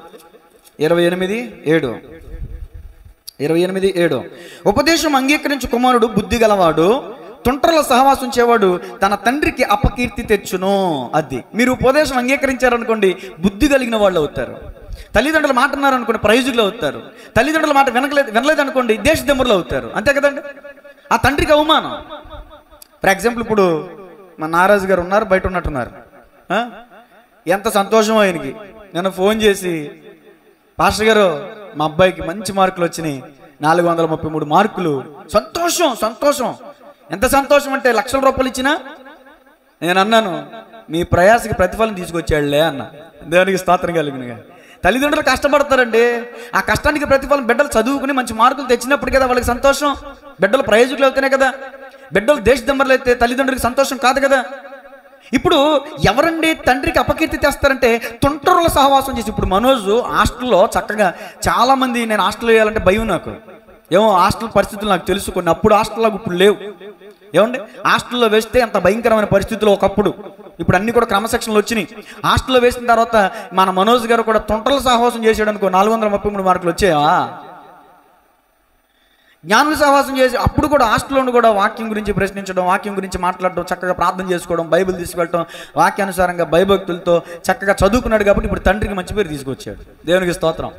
28:7. ఉపదేశం అంగీకరించు కుమారుడు బుద్ధి గలవాడు, తుంట్రల సహవాసం చేవాడు తన తండ్రికి అపకీర్తి తెచ్చును. అది మీరు ఉపదేశం అంగీకరించారనుకోండి, బుద్ధి కలిగిన వాళ్ళు అవుతారు. తల్లిదండ్రులు మాట అన్నారనుకోండి, ప్రైజులు అవుతారు. తల్లిదండ్రుల మాట వినలేదనుకోండి, దేశదెమ్మరులు అవుతారు. అంతే కదండి. ఆ తండ్రికి అవమానం. ఫర్ ఎగ్జాంపుల్, ఇప్పుడు మా నారాజు గారు ఉన్నారు, బయట ఉన్నట్టున్నారు. ఎంత సంతోషం ఆయనకి. నేను ఫోన్ చేసి, పాస్టర్ గారు మా అబ్బాయికి మంచి మార్కులు వచ్చినాయి, 433 మార్కులు. సంతోషం. ఎంత సంతోషం అంటే లక్షల రూపాయలు ఇచ్చినా నేను అన్నాను, మీ ప్రయాసకి ప్రతిఫలం తీసుకొచ్చాడులే అన్న. దేవునికి స్తోత్రం కలిగినగా. తల్లిదండ్రులు కష్టపడతారండి, ఆ కష్టానికి ప్రతిఫలం బిడ్డలు చదువుకుని మంచి మార్కులు తెచ్చినప్పుడు కదా వాళ్ళకి సంతోషం. బిడ్డలు ప్రయోజకులు అవుతానే కదా. బిడ్డలు దేశదంబరులు అయితే తల్లిదండ్రులకి సంతోషం కాదు కదా. ఇప్పుడు ఎవరండి తండ్రికి అపకీర్తి తెస్తారంటే తుంటరుల సహవాసం చేసి. ఇప్పుడు మనోజ్ హాస్టల్లో చక్కగా చాలామంది, నేను హాస్టల్లో వేయాలంటే భయం నాకు. ఏమో హాస్టల్ పరిస్థితులు నాకు తెలుసు, కొన్ని అప్పుడు హాస్టల్లో ఇప్పుడు లేవు. ఏమండి హాస్టల్లో వేస్తే అంత భయంకరమైన పరిస్థితులు ఒకప్పుడు, ఇప్పుడు అన్ని కూడా క్రమశిక్షణలు వచ్చినాయి. హాస్టల్లో వేసిన తర్వాత మన మనోజ్ గారు కూడా తుంటల సహవాసం చేసాడు అనుకో, 433 మార్కులు వచ్చాయా. జ్ఞానుల సహవాసం చేసి అప్పుడు కూడా హాస్టల్లో కూడా వాక్యం గురించి ప్రశ్నించడం, వాక్యం గురించి మాట్లాడడం, చక్కగా ప్రార్థన చేసుకోవడం, బైబిల్ తీసుకెళ్ళడం, వాక్యానుసారంగా భయభక్తులతో చక్కగా చదువుకున్నాడు కాబట్టి ఇప్పుడు తండ్రికి మంచి పేరు తీసుకొచ్చాడు. దేవునికి స్తోత్రం.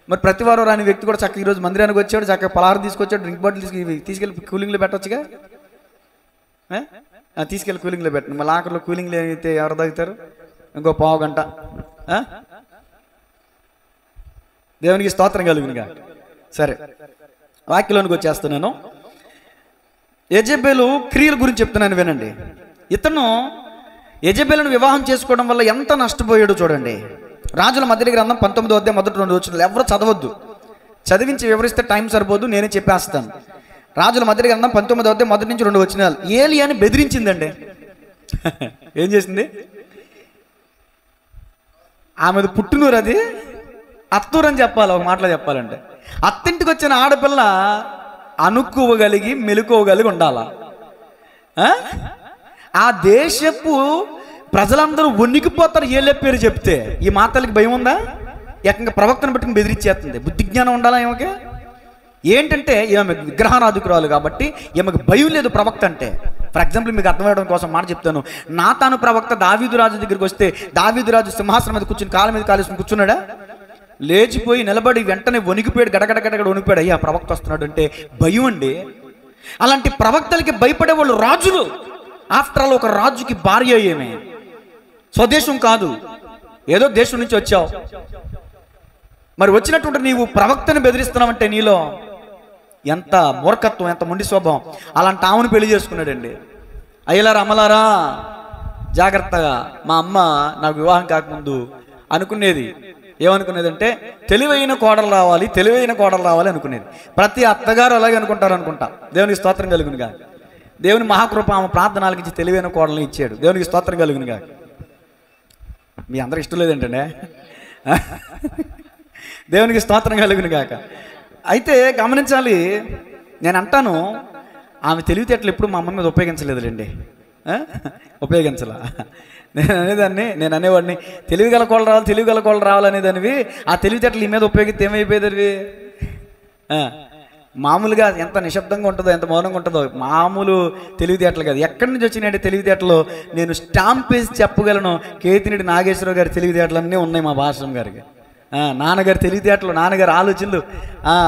మరి ప్రతి వారం రాని వ్యక్తి కూడా చక్కగా ఈరోజు మందిరానికి వచ్చాడు, చక్కగా పలహారం తీసుకొచ్చాడు, డ్రింక్ బాటిల్ తీసుకెళ్ళి కూలింగ్లో పెట్టొచ్చుగా. తీసుకెళ్ళి కూలింగ్లో పెట్టండి. మళ్ళీ ఆఖరిలో కూలింగ్లో అయితే ఎవరు తాగుతారు? ఇంకో పావు గంట. దేవునికి స్తోత్రం కలుగునుగా. సరే, వాక్యంలోనికి వచ్చేస్తున్నాను. యెజెబెలు క్రియల గురించి చెప్తున్నాను వినండి. ఇతను యెజెబెలును వివాహం చేసుకోవడం వల్ల ఎంత నష్టపోయాడో చూడండి. రాజుల మొదటి గ్రంథం 19వ అధ్యాయం మొదటి 2 వచనాలు. ఎవరు చదవద్దు, చదివించి వివరిస్తే టైం సరిపోదు, నేనే చెప్పేస్తాను. రాజుల మొదటి గ్రంథం 19వ అధ్యాయం మొదటి నుంచి 2 వచనాలు. ఏలియాని బెదిరించిందండి. ఏం చేసింది? ఆమెది పుట్టినూరు, అది అత్తూరు అని చెప్పాలి. ఒక మాటలో చెప్పాలంటే అత్తింటికి వచ్చిన ఆడపిల్ల అనుకోగలిగి మెలుకోగలిగి ఉండాలా. ఆ దేశపు ప్రజలందరూ వణికిపోతారు ఏలే పేరు చెప్తే. ఈ మాటలకి భయం ఉందా? ఏకంగా ప్రవక్తను పెట్టుకుని బెదిరించేస్తుంది. బుద్ధి జ్ఞానం ఉండాలా ఈమెకి? ఏంటంటే ఈమె విగ్రహారాధకురాలు కాబట్టి ఈమెకు భయం లేదు ప్రవక్త అంటే. ఫర్ ఎగ్జాంపుల్ మీకు అర్థమవడం కోసం మాట చెప్తాను. నాతాను ప్రవక్త దావీదు రాజు దగ్గరికి వస్తే దావీదు రాజు సింహాసనం మీద కూర్చుని కాళ్ళ మీద కాలేసుకుని కూర్చున్నాడా? లేచిపోయి నిలబడి వెంటనే వణికిపోయాడు, గడగడ వణికిపోయాడు. అయ్యా ప్రవక్త వస్తున్నాడు అంటే భయం అండి. అలాంటి ప్రవక్తలకి భయపడే వాళ్ళు రాజులు. ఆఫ్టర్ ఆల్ ఒక రాజుకి భార్య ఏమే, స్వదేశం కాదు, ఏదో దేశం నుంచి వచ్చావు. మరి వచ్చినటువంటి నీవు ప్రవక్తని బెదిరిస్తున్నావంటే నీలో ఎంత మూర్ఖత్వం, ఎంత మొండి స్వభావం. అలాంటి ఆమెను పెళ్లి చేసుకున్నాడండి. అయ్యలారా అమ్మలారా జాగ్రత్తగా. మా అమ్మ నాకు వివాహం కాకముందు అనుకునేది ఏమనుకునేదంటే తెలివైన కోడలు రావాలి, తెలివైన కోడలు రావాలి అనుకునేది. ప్రతి అత్తగారు అలాగే అనుకుంటారు అనుకుంటా. దేవునికి స్తోత్రం కలుగునుగా. దేవుని మహాకృప ఆమె ప్రార్థన ఆలకించి తెలివైన కోడల్ని ఇచ్చాడు. దేవునికి స్తోత్రం కలుగునుగా. మీ అందరికి ఇష్టం లేదేంటండి? దేవునికి స్తోత్రం కలుగునుగాక. అయితే గమనించాలి, నేను అంటాను ఆమె తెలివితేటలు ఎప్పుడు మా అమ్మ మీద ఉపయోగించలేదులేండి. ఉపయోగించలా. నేను అనేవాడిని తెలివిగల కోళ్ళు రావాలనేదానివి. ఆ తెలివితేటలు ఈ మీద ఉపయోగిస్తే ఏమైపోయేది? మామూలుగా ఎంత నిశ్శబ్దంగా ఉంటుందో, ఎంత మౌనంగా ఉంటుందో, మామూలు తెలివితేటలు కాదు. ఎక్కడి నుంచి వచ్చినాయంటే తెలివితేటలు నేను స్టాంప్ వేసి చెప్పగలను. కేతిరెడ్డి నాగేశ్వరరావు గారి తెలివితేటలన్నీ ఉన్నాయి మా భాషం గారికి. నాన్నగారి తెలివితేటలు, నాన్నగారి ఆలోచనలు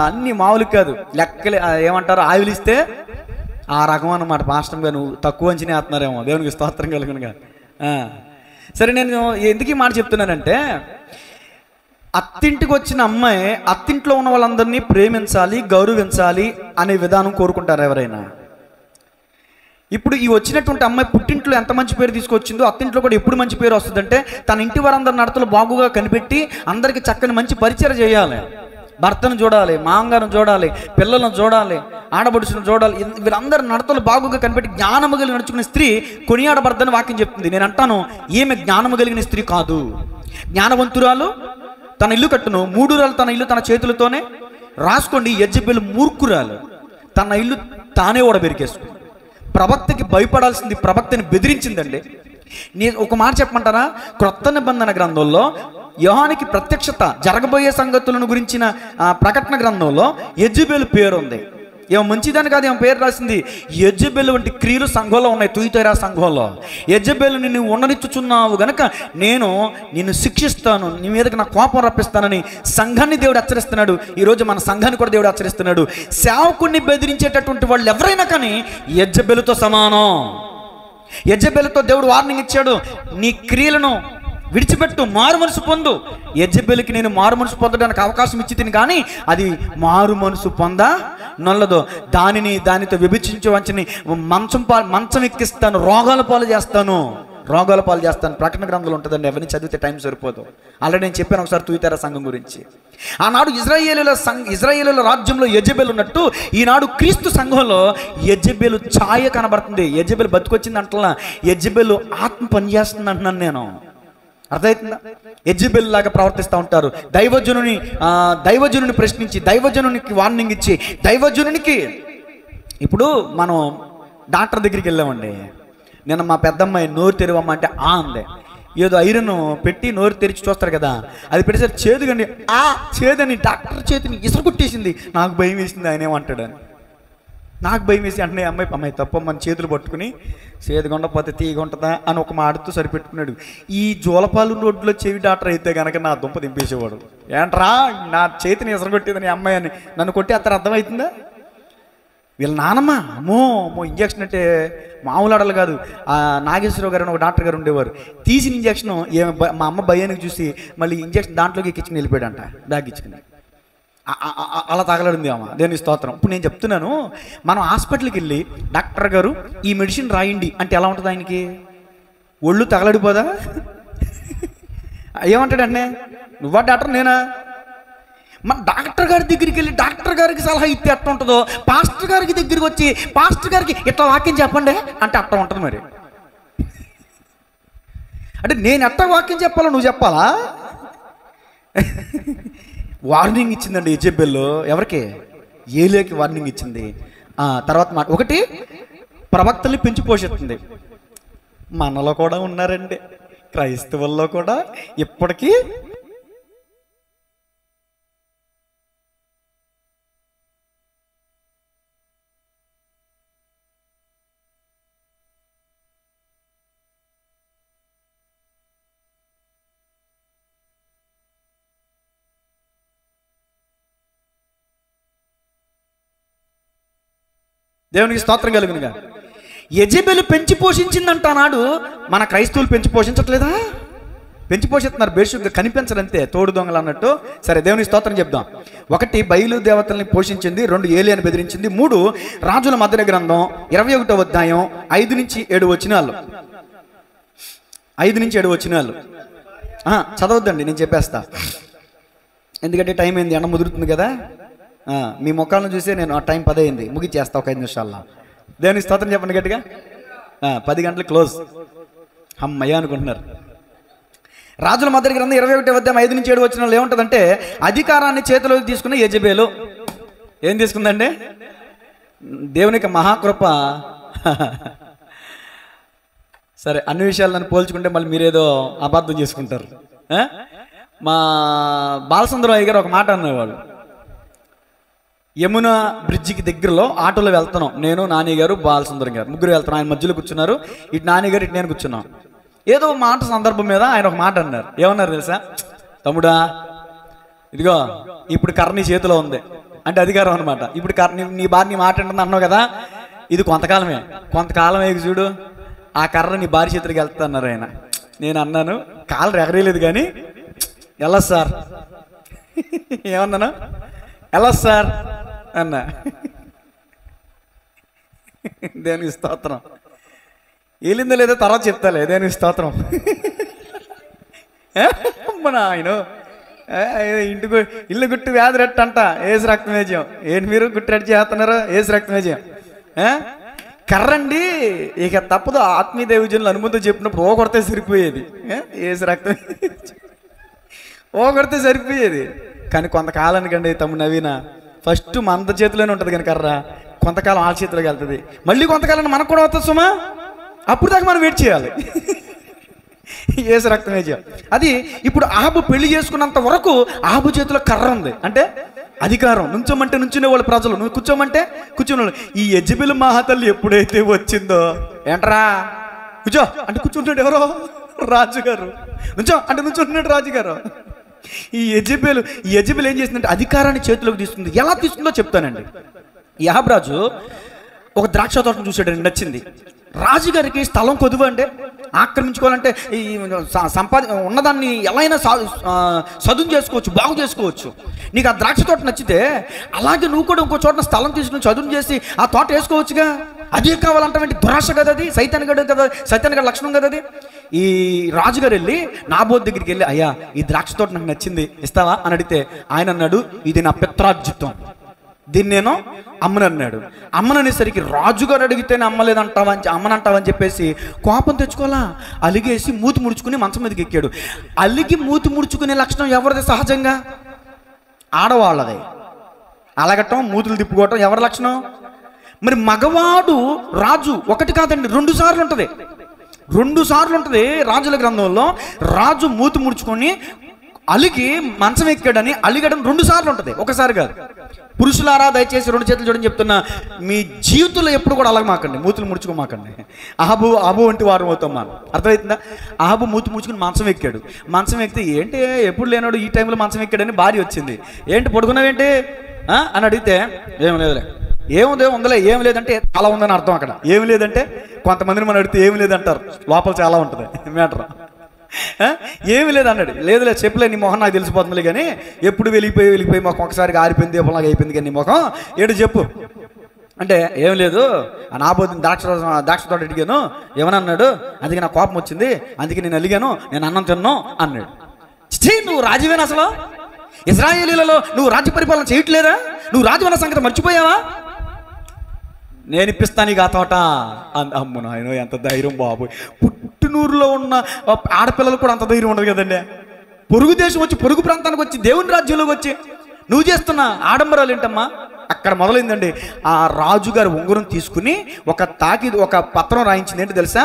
అన్నీ మామూలు కాదు. లెక్కలే ఏమంటారు, ఆవిలిస్తే ఆ రకం అన్నమాట. పాస్టర్ గారు నువ్వు తక్కువ అంచనా వేస్తున్నారేమో. దేవునికి స్తోత్రం కలుగునుగా. సరే, నేను ఎందుకు ఈ మాట చెప్తున్నానంటే అత్తింటికి వచ్చిన అమ్మాయి అత్తింట్లో ఉన్న వాళ్ళందరినీ ప్రేమించాలి, గౌరవించాలి అనే విధానం కోరుకుంటారు ఎవరైనా. ఇప్పుడు ఈ వచ్చినటువంటి అమ్మాయి పుట్టింట్లో ఎంత మంచి పేరు తీసుకొచ్చిందో అత్తింట్లో కూడా ఎప్పుడు మంచి పేరు వస్తుందంటే తన ఇంటి వారందరి నడతలు బాగుగా కనిపెట్టి అందరికి చక్కని మంచి పరిచయం చేయాలి. భర్తను చూడాలి, మామగారిని చూడాలి, పిల్లలను చూడాలి, ఆడబడుచును చూడాలి. వీళ్ళందరూ నడతలు బాగుగా కనిపెట్టి జ్ఞానము కలిగి నడుచుకునే స్త్రీ కొనియాడబడదని వాక్యం చెప్తుంది. నేను అంటాను ఈమె జ్ఞానము కలిగిన స్త్రీ కాదు. జ్ఞానవంతురాలు, తన ఇల్లు కట్టును, 3 రాళ్ళు తన ఇల్లు తన చేతులతోనే రాసుకోండి. యెజెబెలు మూర్ఖురాలు, తన ఇల్లు తానే ఓడబెరికేసుకుంది. ప్రవక్తకి భయపడాల్సింది ప్రవక్తని బెదిరించిందండి. నేను ఒక మాట చెప్పమంటారా? క్రొత్త నిబంధన గ్రంథంలో యోహానికి ప్రత్యక్షత జరగబోయే సంగతులను గురించిన ప్రకటన గ్రంథంలో యెజెబెలు పేరు ఉంది. ఏమో మంచిదని కాదు, ఏమో పేరు రాసింది. యెజెబెలు వంటి క్రియలు సంఘంలో ఉన్నాయి. తుయితైరా సంఘంలో యెజెబెలు నిన్ను ఉండనిచ్చుచున్నావు గనక నేను నిన్ను శిక్షిస్తాను, నీ మీదకి నా కోపం రప్పిస్తానని సంఘాన్ని దేవుడు హెచ్చరిస్తున్నాడు. ఈరోజు మన సంఘాన్ని కూడా దేవుడు హెచ్చరిస్తున్నాడు. సేవకుడిని బెదిరించేటటువంటి వాళ్ళు ఎవరైనా కానీ యెజెబెలుతో సమానం. యెజెబెలుతో దేవుడు వార్నింగ్ ఇచ్చాడు, నీ క్రియలను విడిచిపెట్టు, మారు మనసు పొందు. యెజెబెలుకి నేను మారు మనసు పొందడానికి అవకాశం ఇచ్చి తిని, కానీ అది మారు మనసు నొల్లదో. దానితో విభజించే వంచని మంచం ఎక్కిస్తాను, రోగాల పాలు చేస్తాను. రోగాల పాలు చేస్తాను. ప్రకటన గ్రంథంలో ఉంటుందండి, ఎవరిని చదివితే టైం సరిపోదు. ఆల్రెడీ నేను చెప్పాను ఒకసారి తుయతైరా సంఘం గురించి. ఆనాడు ఇజ్రాయేలుల రాజ్యంలో యెజెబెల్ ఉన్నట్టు ఈనాడు క్రీస్తు సంఘంలో యెజెబెల్ ఛాయ కనబడుతుంది. యెజెబెల్ బతికొచ్చింది అంటలా, యెజెబెల్ ఆత్మ పనిచేస్తుంది అంటున్నాను నేను. అర్థమవుతుందా? యెజెబెల్ లాగా ప్రవర్తిస్తూ ఉంటారు. దైవజనుని ప్రశ్నించి, దైవజనునికి వార్నింగ్ ఇచ్చి, దైవజనునికి. ఇప్పుడు మనం డాక్టర్ దగ్గరికి వెళ్ళామండి. నిన్న మా పెద్దమ్మాయి నోరు తెరవమ్మ అంటే అంది. ఏదో ఐరన్ పెట్టి నోరు తెరిచి చూస్తారు కదా, అది పెట్టేసరికి చేదుగండి చేదని డాక్టర్ చేతిని ఇసురు కొట్టేసింది. నాకు భయం వేసింది, ఆయన ఏమంటాడని. నాకు భయం వేసి అంటే అమ్మాయి తప్ప మన చేతులు పట్టుకుని చేదుగుండపోతే తీగుంటుందా అని ఒక మాటతో సరిపెట్టుకున్నాడు. ఈ జోలపాలు రోడ్లో చెవి డాక్టర్ అయితే కనుక నా దుంప దింపేసేవాడు. ఏంట్రా నా చేతిని ఇసురు కొట్టేదని అమ్మాయి అని నన్ను కొట్టి అతను అర్థమవుతుందా? వీళ్ళ నానమ్మ అమ్మో ఇంజక్షన్ అంటే మామూలు ఆడలు కాదు. నాగేశ్వరరావు గారు అని ఒక డాక్టర్ గారు ఉండేవారు. తీసిన ఇంజక్షన్ మా అమ్మ భయానికి చూసి మళ్ళీ ఇంజక్షన్ దాంట్లోకి ఎక్కించుకుని వెళ్ళిపోయాడంట, బ్యాగ్ ఇచ్చుకుని. అలా తగలడింది అమ్మ. దేవుని స్తోత్రం. ఇప్పుడు నేను చెప్తున్నాను, మనం హాస్పిటల్కి వెళ్ళి డాక్టర్ గారు ఈ మెడిసిన్ రాయండి అంటే ఎలా ఉంటుంది ఆయనకి? ఒళ్ళు తగలడిపోదా? ఏమంటాడంటే నువ్వా డాక్టర్ నేనా? మన డాక్టర్ గారి దగ్గరికి వెళ్ళి డాక్టర్ గారికి సలహా ఇస్తే ఎట్లా ఉంటుందో, పాస్టర్ గారికి దగ్గరికి వచ్చి పాస్టర్ గారికి ఇట్లా వాక్యం చెప్పండి అంటే అట్లా ఉంటుంది. మరి అంటే నేను ఎట్లా వాక్యం చెప్పాలో నువ్వు చెప్పాలా? వార్నింగ్ ఇచ్చిందండి యెజెబెల్. ఎవరికి? ఏలియాకి వార్నింగ్ ఇచ్చింది. తర్వాత మాట ఒకటి, ప్రవక్తల్ని పెంచి పోషిస్తుంది. మనలో కూడా ఉన్నారండి, క్రైస్తవుల్లో కూడా ఇప్పటికీ దేవునికి స్తోత్రం కలుగునుగా. యెజెబెల్ పెంచి పోషించిందంట నాడు. మన క్రైస్తవులు పెంచి పోషించట్లేదా? పెంచి పోషిస్తున్నారు, బేషుగ్గా కనిపించడంతే, తోడు దొంగలు అన్నట్టు. సరే, దేవునికి స్తోత్రం చెప్దాం. ఒకటి, బయలు దేవతల్ని పోషించింది. 2, ఏలియాని బెదిరించింది. 3, రాజుల మొదటి గ్రంథం 21వ అధ్యాయం 5 నుంచి 7 వచనాలు. 5 నుంచి 7 వచనాలు చదవద్దండి, నేను చెప్పేస్తా. ఎందుకంటే టైం అయింది, ఎండ ముదురుతుంది కదా. మీ ముఖాలను చూసే నేను ఆ టైం 10 అయింది, ముగిచ్చేస్తా ఒక 5 నిమిషాల్లో. దేవునికి స్తోత్రం చెప్పండి గట్టిగా. 10 గంటలకు క్లోజ్. అమ్మయ్య అనుకుంటున్నారు. రాజుల మొదటి గ్రంథం 21వ అధ్యాయం 5 నుంచి 7 వచనాలు ఏముంటుందంటే, అధికారాన్ని చేతిలోకి తీసుకున్న యెజెబెలు ఏం తీసుకుందండి? దేవునికి మహాకృప. సరే, అన్ని విషయాలు నన్ను పోల్చుకుంటే మళ్ళీ మీరేదో అబద్ధం చేసుకుంటారు. మా బాలసుందరరావు గారు ఒక మాట అన్నవాళ్ళు. యమున బ్రిడ్జికి దగ్గరలో ఆటోలో వెళ్తున్నాం, నేను, నాని గారు, బాలసుందరం గారు, ముగ్గురు వెళ్తున్నాం. ఆయన మధ్యలో కూర్చున్నారు. ఇటు నాని గారు, ఇటు నేను కూర్చున్నాం. ఏదో మాట సందర్భం మీద ఆయన ఒక మాట అన్నారు. ఏమన్నారు తెలుసా? తమ్ముడా, ఇదిగో ఇప్పుడు కర్ర నీ చేతిలో ఉంది అంటే అధికారం అనమాట. ఇప్పుడు నీ భార్య నీ మాట అంటుంది అన్నావు కదా, ఇది కొంతకాలమే చూడు, ఆ కర్ర నీ భార్య చేతికి వెళ్తా అన్నారు ఆయన. నేను అన్నాను, కాళ్ళు ఎగరేయలేదు కానీ ఎలా సార్ ఏమన్నాను, ఎలా సార్ అన్నా. దేనికి స్తోత్రం. వెళ్ళిందో లేదో తర్వాత చెప్తాలే. దేనికి స్తోత్రం. మన ఆయన ఇంటికి ఇల్లు గుట్టు వ్యాధి రెట్టు అంట, ఏసు రక్తమేజం. ఏంటి మీరు గుట్టు రెడ్డి చేస్తున్నారో? ఏసు రక్తమేజం. కర్రండి, ఇక తప్పదు. ఆత్మీయ దైవజనులు అనుమతి చెప్పినప్పుడు ఓ కొడితే సరిపోయేది. ఏసు రక్తం ఓ కొడితే సరిపోయేది. కానీ కొంతకాలానికండి తమ్ముడు నవీన, ఫస్ట్ మన చేతిలోనే ఉంటుంది కానీ కర్ర, కొంతకాలం వాళ్ళ చేతిలోకి వెళ్తుంది. మళ్ళీ కొంతకాలం మనకు కూడా వస్తుంది సుమా, అప్పుడు దాకా మనం వెయిట్ చేయాలి. ఏసు రక్తమేజం. అది ఇప్పుడు ఆహాబు పెళ్లి చేసుకున్నంత వరకు ఆహాబు చేతిలో కర్ర ఉంది, అంటే అధికారం. నుంచోమంటే నుంచునే వాళ్ళు ప్రజలు, నువ్వు కూర్చోమంటే కూర్చునే వాళ్ళు. ఈ యెజెబెల్ మహాతల్లి ఎప్పుడైతే వచ్చిందో, ఏంట్రా కూర్చో అంటే కూర్చుంటాడు ఎవరో రాజుగారు, నుంచో అంటే నుంచుంటున్నాడు రాజుగారు. ఈ యెజెబెల్ ఏం చేసిందంటే అధికారాన్ని చేతిలోకి తీసుకుంది. ఎలా తీసుకుందో చెప్తానండి. యాహాబు రాజు ఒక ద్రాక్ష తోటను చూసాడండి, నచ్చింది. రాజుగారికి స్థలం కొదువు అంటే, ఆక్రమించుకోవాలంటే ఈ ఉన్నదాన్ని ఎలా అయినా సదును చేసుకోవచ్చు, బాగు చేసుకోవచ్చు. నీకు ఆ ద్రాక్ష తోట నచ్చితే అలాగే నువ్వు కూడా ఇంకో చోట స్థలం తీసుకుని చదును చేసి ఆ తోట వేసుకోవచ్చుగా. అదే కావాలంటే దురాశ కదా, అది సైతాన్ గడు కదా, సైతాన్ గడ లక్షణం కదా అది. ఈ రాజుగారు వెళ్ళి నాబోతు దగ్గరికి వెళ్ళి, అయ్యా ఈ ద్రాక్ష తోట నాకు నచ్చింది, ఇస్తావా అని అడిగితే ఆయన అన్నాడు, ఇది నా పిత్రార్జితం, దీన్ని నేను అమ్మనన్నాడు. అమ్మననేసరికి రాజుగారు అడిగితేనే అమ్మనంటావని చెప్పేసి కోపం తెచ్చుకోవాలా, అలిగేసి మూతి ముడుచుకుని మంచం మీదకి ఎక్కాడు. అలిగి మూతి ముడుచుకునే లక్షణం ఎవరిది? సహజంగా ఆడవాళ్ళది. అలగటం, మూతులు తిప్పుకోవటం ఎవరి లక్షణం? మరి మగవాడు రాజు ఒకటి కాదండి, 2 సార్లు ఉంటుంది. 2 సార్లు ఉంటుంది రాజుల గ్రంథంలో. రాజు మూతి ముడుచుకొని అలిగి మంచం ఎక్కాడని అలిగడం 2 సార్లు ఉంటుంది, ఒకసారి కాదు. పురుషులారా దయచేసి 2 చేతులు చూడని చెప్తున్నా, మీ జీవితంలో ఎప్పుడు కూడా అలగమాకండి, మూతులు ముడుచుకోమాకండి. అహాబు వంటి వారు అవుతాం మనం. అర్థమవుతుందా? అహాబు మూతి ముడుచుకుని మంచం ఎక్కాడు. మంచం ఎక్కితే ఏంటి ఎప్పుడు లేనాడు ఈ టైంలో మంచం ఎక్కాడని భార్య వచ్చింది. ఏంటి పడుకున్నావేంటి అని అడిగితే, ఏం లేదులే. ఏముంది ఉందలే, ఏం లేదంటే చాలా ఉందని అర్థం. అక్కడ ఏమి లేదంటే కొంతమందిని మనం అడిగితే ఏమి లేదంటారు, లోపల చాలా ఉంటుంది మ్యాటర్. ఏమి లేదు అన్నాడు. లేదులే చెప్పలే, నీ మొహం నాకు తెలిసిపోతుంది కానీ ఎప్పుడు వెళ్ళిపోయి మాకు ఒకసారిగా ఆరిపోయింది, ఎప్పుడులాగా అయిపోయింది కానీ నీ మొహం ఏడు చెప్పు అంటే, ఏం లేదు నాబోతుని ద్రాక్ష తోట అడిగాను, ఏమని అన్నాడు, అందుకే నాకు కోపం వచ్చింది, అందుకే నేను అలిగాను, నేను అన్నం తిన్నాను అన్నాడు. నువ్వు రాజువేనా? అసలు ఇశ్రాయేలీలలో నువ్వు రాజ్య పరిపాలన చేయట్లేదా? నువ్వు రాజు అన్న సంగతి మర్చిపోయావా? నేను ఇప్పిస్తాను ఇక ఆ తోట. అమ్మ నాయనో ఎంత ధైర్యం బాబు. పుట్టినూరులో ఉన్న ఆడపిల్లలు కూడా అంత ధైర్యం ఉండదు కదండి. పొరుగు దేశం వచ్చి, పొరుగు ప్రాంతానికి వచ్చి, దేవుని రాజ్యంలోకి వచ్చి నువ్వు చేస్తున్న ఆడంబరాలు ఏంటమ్మా? అక్కడ మొదలైందండి. ఆ రాజుగారు ఉంగరం తీసుకుని ఒక పత్రం రాయించింది. ఏంటి తెలుసా?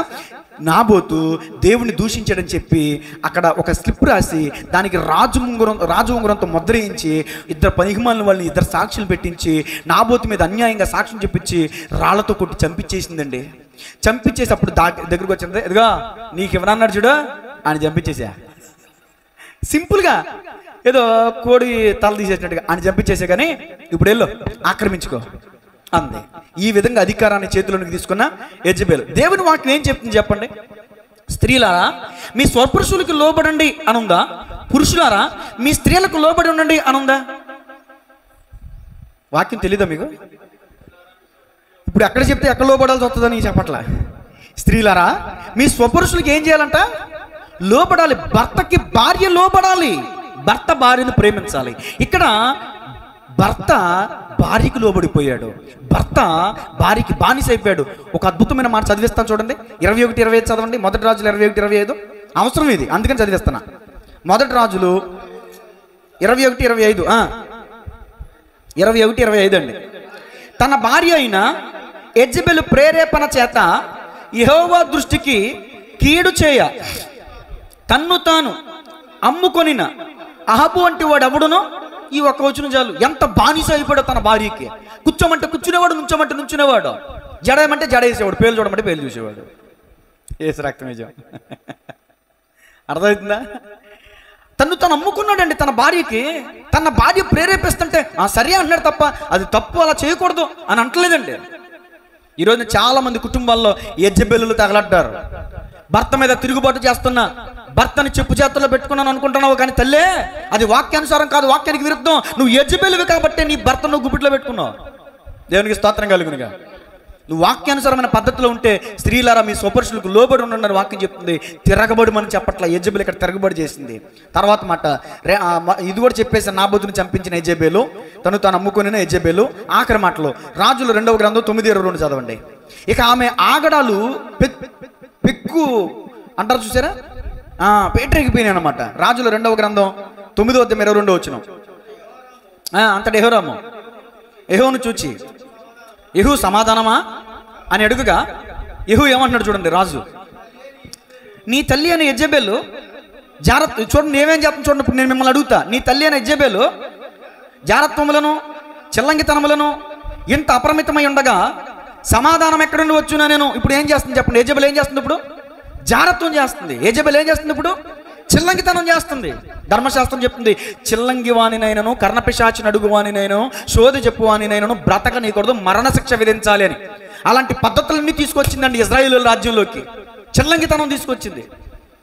నాబోతు దేవుని దూషించాడని చెప్పి అక్కడ ఒక స్లిప్ రాసి దానికి రాజు ఉంగరంతో ముద్రయించి 2 పనికిమాలిన వాళ్ళని 2 సాక్షులు పెట్టించి నాబోతు మీద అన్యాయంగా సాక్ష్యం చెప్పించి రాళ్లతో కొట్టి చంపించేసిందండి. చంపించేసి అప్పుడు దగ్గరకు వచ్చింది, ఇదిగా నీకు ఎవరన్నాడు చూడు అని చంపించేసా. సింపుల్గా ఏదో కోడి తల తీసేసినట్టుగా అని చంపించేసే, కానీ ఇప్పుడు వెళ్ళు ఆక్రమించుకో అంది. ఈ విధంగా అధికారాన్ని చేతిలోనికి తీసుకున్న యెజెబెల్. దేవుని వాక్యం ఏం చెప్తుంది చెప్పండి? స్త్రీలారా మీ స్వపురుషులకు లోబడండి అనుందా? పురుషులారా మీ స్త్రీలకు లోబడి ఉండండి అనుందా? వాక్యం తెలీదా మీకు? ఇప్పుడు ఎక్కడ చెప్తే ఎక్కడ లోబడాల్సి వస్తుందని చెప్పట్లా. స్త్రీలారా మీ స్వపురుషులకి ఏం చేయాలంట? లోబడాలి. భర్తకి భార్య లోబడాలి, భర్త భార్యను ప్రేమించాలి. ఇక్కడ భర్త భార్యకు లోబడిపోయాడు, భర్త భార్యకి బానిస అయిపోయాడు. ఒక అద్భుతమైన మాట చదివిస్తాను చూడండి. 21:25 చదవండి. 1 రాజులు 21:25 అవసరం ఇది, అందుకని చదివిస్తున్నా. 1 రాజులు 21:25 21:25 అండి. తన భార్య అయిన యెజెబెలు ప్రేరేపణ చేత యెహోవా దృష్టికి కీడు చేయ తన్ను తాను అమ్ముకొనిన అహాబు వంటి వాడు ఎవడునో, ఈ ఒక్క వచనం చాలు. ఎంత బానిస అయిపోయాడు తన భార్యకి. కూర్చోమంటే కూర్చునేవాడు, నుంచోమంటే నుంచునేవాడు, జడేయమంటే జడేసేవాడు, పేలు చూడమంటే పేలు చూసేవాడు. ఏసు రక్తమేజం. అర్థమవుతుందా? తను అమ్ముకున్నాడండి తన భార్యకి. తన భార్య ప్రేరేపిస్తుంటే సరే అంటున్నాడు తప్ప అది తప్పు, అలా చేయకూడదు అని అంటలేదండి. ఈరోజు చాలా మంది కుటుంబాల్లో యెజెబెలులు తగలడ్డారు. భర్త మీద తిరుగుబాటు చేస్తున్నా, భర్తని చెప్పు చేతుల్లో పెట్టుకున్నాను అనుకుంటున్నావు, కానీ తల్లే అది వాక్యానుసారం కాదు, వాక్యానికి విరుద్ధం. నువ్వు యెజెబెలువి కాబట్టి నీ భర్త నువ్వు గుబిట్లో పెట్టుకున్నావు. దేవునికి స్తోత్రం కలుగునుగా. నువ్వు వాక్యానుసారమైన పద్ధతిలో ఉంటే స్త్రీలారా మీ స్వపురుషులకు లోబడి ఉండండి వాక్యం చెప్తుంది. తిరగబడి మనం చెప్పట్ల. యెజెబెలు ఇక్కడ తిరగబడి చేసింది. తర్వాత మాట ఇది కూడా చెప్పేసి నాబోతుని చంపించిన యెజెబెలు, తను అమ్ముకుని యెజెబెలు. ఆఖరి మాటలు రాజులు 2వ గ్రంథం 9:22 చదవండి. ఇక ఆమె ఆగడాలు పెక్కు అంటారు చూసారా, పేటరేగిపోయినాయి అనమాట. రాజుల 2వ గ్రంథం 9:22 అంతటి యెహోను చూచి యెహూ సమాధానమా అని అడుగుగా యెహూ ఏమంటున్నాడు చూడండి. రాజు నీ తల్లి అయిన యెజెబెలు చూడండి ఏమేం చేస్తాను చూడండి. ఇప్పుడు నేను మిమ్మల్ని అడుగుతా, నీ తల్లి అయిన యెజెబెలు జారత్వములను చిల్లంగితనములను ఇంత అపరిమితమై ఉండగా సమాధానం ఎక్కడ నుండి వచ్చునా నేను? ఇప్పుడు ఏం చేస్తుంది చెప్పండి. యెజెబెలు ఏం చేస్తుంది? ఇప్పుడు జారత్వం చేస్తుంది. యెజెబెలు ఏం చేస్తుంది? ఇప్పుడు చిల్లంగితనం చేస్తుంది. ధర్మశాస్త్రం చెప్తుంది, చిల్లంగి వానినైనను కర్ణపిశాచిని అడుగు వానినైనను శోధి చెప్పు వానినైనను బ్రతకనీయకూడదు, మరణశిక్ష విధించాలి అని. అలాంటి పద్ధతులన్నీ తీసుకొచ్చిందండి ఇశ్రాయేలు రాజ్యంలోకి. చిల్లంగితనం తీసుకొచ్చింది.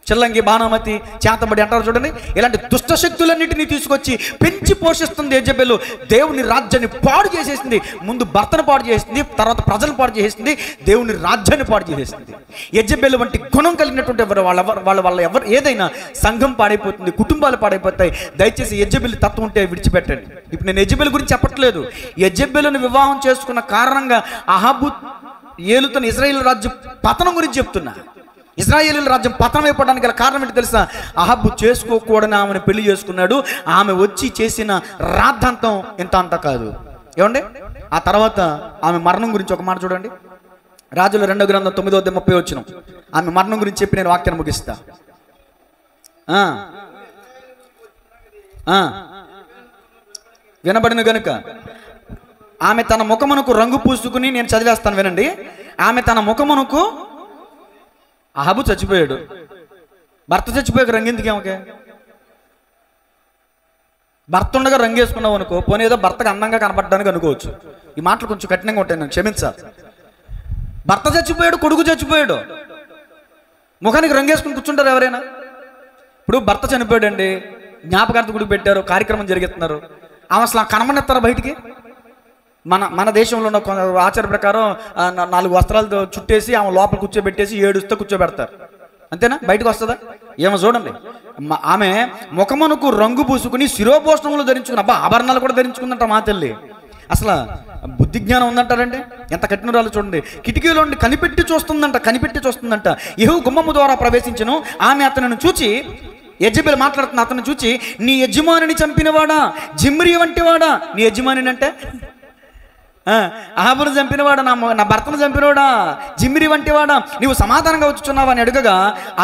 చిల్లంగి, బాణామతి, చేతబడి అంటారు చూడండి. ఇలాంటి దుష్ట శక్తులన్నింటినీ తీసుకొచ్చి పెంచి పోషిస్తుంది యెజెబెలు. దేవుని రాజ్యాన్ని పాడు చేసేసింది. ముందు భర్తను పాడు చేసింది, తర్వాత ప్రజలు పాడు చేసేసింది, దేవుని రాజ్యాన్ని పాడు చేసేసింది. యెజెబెలు వంటి గుణం కలిగినటువంటి వాళ్ళ ఎవరు ఏదైనా సంఘం పాడైపోతుంది, కుటుంబాలు పాడైపోతాయి. దయచేసి యెజెబెలు తత్వం ఉంటే విడిచిపెట్టండి. ఇప్పుడు నేను యెజెబెలు గురించి చెప్పట్లేదు. యెజెబెలును వివాహం చేసుకున్న కారణంగా అహాబు ఏలుతున్న ఇశ్రాయేలు రాజ్యం పతనం గురించి చెప్తున్నా. ఇశ్రాయేలీయుల రాజ్యం పతనం అయిపోవడానికి గల కారణం ఏంటి తెలుసా? అహాబు చేసుకోకూడని ఆమెను పెళ్లి చేసుకున్నాడు. ఆమె వచ్చి చేసిన రాద్ధాంతం ఇంత అంత కాదు. ఏమండి? ఆ తర్వాత ఆమె మరణం గురించి ఒక మాట చూడండి. రాజుల 2వ గ్రంథం 9:30 ఆమె మరణం గురించి చెప్పి నేను వాక్యాన్ని ముగిస్తా. వినబడిన గనుక ఆమె తన ముఖమునకు రంగు పూసుకుని, నేను చదివేస్తాను వినండి. ఆమె తన ముఖమునకు, అహాబు చచ్చిపోయాడు, భర్త చచ్చిపోయాక రంగెందుకు ఆమెకే? భర్త ఉండగా రంగు వేసుకున్నావు అనుకో, పోనీ ఏదో భర్తకు అందంగా కనపడడానికి అనుకోవచ్చు. ఈ మాటలు కొంచెం కఠినంగా ఉంటాయి, నేను క్షమించాలి. భర్త చచ్చిపోయాడు, కొడుకు చచ్చిపోయాడు, ముఖానికి రంగు వేసుకుని కూర్చుంటారు ఎవరైనా? ఇప్పుడు భర్త చనిపోయాడండి, జ్ఞాపకార్థ గుడి పెట్టారు, కార్యక్రమం జరిగిస్తున్నారు. ఆమె అసలు కనమనెత్తారా బయటికి? మన దేశంలో ఉన్న ఆచార ప్రకారం 4 వస్త్రాలతో చుట్టేసి ఆమె లోపల కూర్చోబెట్టేసి ఏడుస్తూ కూర్చోబెడతారు. అంతేనా? బయటకు వస్తుందా? ఏమో చూడండి. ఆమె ముఖమునకు రంగు పూసుకుని శిరోభూషణములు ధరించుకుని, ఆభరణాలు కూడా ధరించుకుందంట మా తల్లి. అసలు బుద్ధి జ్ఞానం ఉందంటారండి. ఎంత కఠినరాలు చూడండి. కిటికీలో కనిపెట్టి చూస్తుందంట. యెహూ గుమ్మము ద్వారా ప్రవేశించను. ఆమె అతనిని చూచి, యెజెబెలు మాట్లాడుతున్న అతను చూచి, నీ యజమానిని చంపినవాడా, జిమ్రీ వంటివాడా? నీ యజమానిని అంటే అహాబును చంపినవాడా, నా భర్తను చంపినవాడా, జిమ్రీ వంటివాడా, నీవు సమాధానంగా వచ్చుచున్నావా అని అడుగగా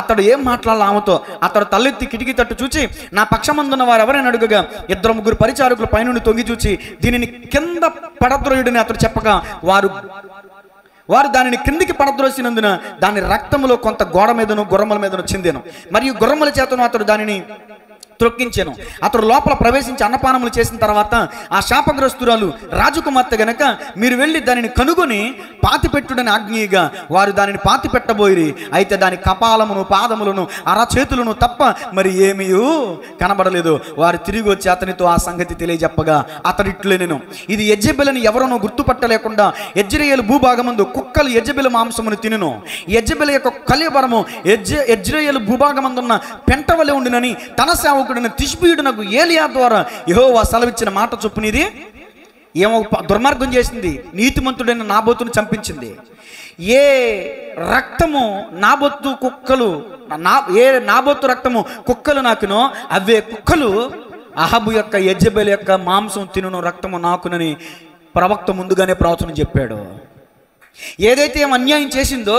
అతడు ఏం మాట్లాడాలి ఆమెతో? అతడు తలెత్తి కిటికీ తట్టు చూచి, నా పక్షమందున్న వారు ఎవరైనా అడుగగా 2-3 పరిచారకులు పైనుండి తొంగి చూచి, దీనిని కింద పడద్రోయుడని అతడు చెప్పగా వారు దానిని క్రిందికి పడద్రోసినందున దాని రక్తములో కొంత గోడ మీదను గుర్రముల మీదను చిందెను. మరియు గుర్రముల చేతను అతడు దానిని త్రొక్కించెను. అతడు లోపల ప్రవేశించి అన్నపానములు చేసిన తర్వాత ఆ శాపగ్రస్తురాలు రాజకుమార్తె గనక, మీరు వెళ్ళి దానిని కనుగొని పాతిపెట్టుడని ఆజ్ఞగా వారు దానిని పాతి పెట్టబోయిరి. అయితే దాని కపాలమును, పాదములను, అరచేతులను తప్ప మరి ఏమీ కనబడలేదు. వారు తిరిగి వచ్చి అతనితో ఆ సంగతి తెలియజెప్పగా అతడిట్లనెను, ఇది యెజెబెలని ఎవరనో గుర్తుపట్టలేకుండా యెజ్రెయేలు భూభాగమందు కుక్కలు యెజెబెలు మాంసమును తినును. యెజెబెలు యొక్క కళేబరము యెజ్రెయేలు భూభాగమందున్న పెంటవలె ఉండినని తన సేవకుడైన తిష్బీయుడునకు ఏలియా ద్వారా యెహోవా సెలవిచ్చిన మాట చొప్పునిది. ఏమో దుర్మార్గం చేసింది, నీతిమంతుడైన నాబోతును చంపించింది. ఏ రక్తము నాబోతు రక్తము కుక్కలు నాకునో, అవే కుక్కలు అహాబు యొక్క యెజెబెలు యొక్క మాంసం తినును, రక్తము నాకునని ప్రవక్త ముందుగానే ప్రవచనం చెప్పాడు. ఏదైతే ఏమి అన్యాయం చేసిందో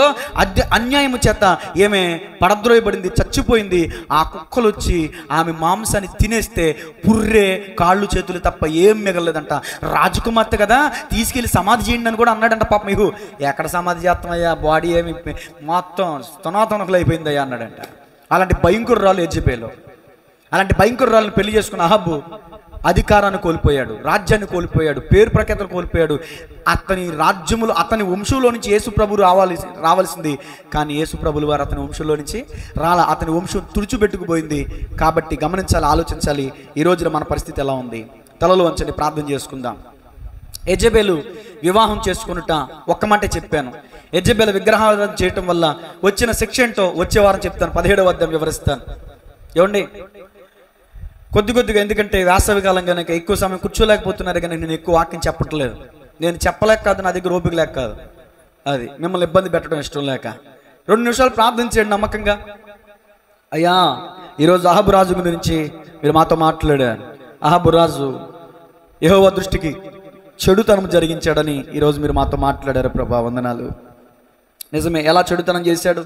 అన్యాయము చేత ఏమే పడద్రోయబడింది, చచ్చిపోయింది. ఆ కుక్కలు వచ్చి ఆమె మాంసాన్ని తినేస్తే పుర్రే, కాళ్ళు చేతులు తప్ప ఏం మిగలలేదంట. రాజకుమార్తె కదా, తీసుకెళ్ళి సమాధి చేయండి అని కూడా అన్నాడంట. పాప మీకు ఎక్కడ సమాధి చేస్తామయ్యా, బాడీ ఏమి మొత్తం స్తనాతనకులు అయిపోయిందయ్యా అన్నాడంట. అలాంటి భయంకరురాలు యెజెబెలు. అలాంటి భయంకరురాలను పెళ్లి చేసుకున్న అహాబు అధికారాన్ని కోల్పోయాడు, రాజ్యాన్ని కోల్పోయాడు, పేరు ప్రఖ్యాతలు కోల్పోయాడు. అతని రాజ్యములు, అతని వంశంలో నుంచి యేసు ప్రభు రావాల్సింది, కానీ యేసు ప్రభులు వారు అతని వంశంలో నుంచి అతని వంశం తుడిచిపెట్టుకుపోయింది. కాబట్టి గమనించాలి, ఆలోచించాలి. ఈ రోజున మన పరిస్థితి ఎలా ఉంది? తలలో వంచండి, ప్రార్థన చేసుకుందాం. యెజెబెలు వివాహం చేసుకున్నట ఒక్క మాట చెప్పాను. యెజెబెలు విగ్రహారాధన చేయటం వల్ల వచ్చిన శిక్ష ఏంటో వచ్చే వారం చెప్తాను. 17వ అధ్యాయం వివరిస్తాను. ఏమండి, కొద్దిగా, ఎందుకంటే వేసవికాలం కనుక ఎక్కువ సమయం కూర్చోలేకపోతున్నారు, కానీ నేను ఎక్కువ వాక్యం చెప్పట్లేదు. నేను చెప్పలేక కాదు, నా దగ్గర ఓపిక లేక కాదు, అది మిమ్మల్ని ఇబ్బంది పెట్టడం ఇష్టం లేక. 2 నిమిషాలు ప్రార్థన చేయండి నమ్మకంగా. అయ్యా, ఈరోజు అహాబు రాజు గురించి మీరు మాతో మాట్లాడారు. అహాబు రాజు యెహోవా దృష్టికి చెడుతనం జరిగించాడని ఈరోజు మీరు మాతో మాట్లాడారు ప్రభా, వందనాలు. నిజమే, ఎలా చెడుతనం చేశాడు?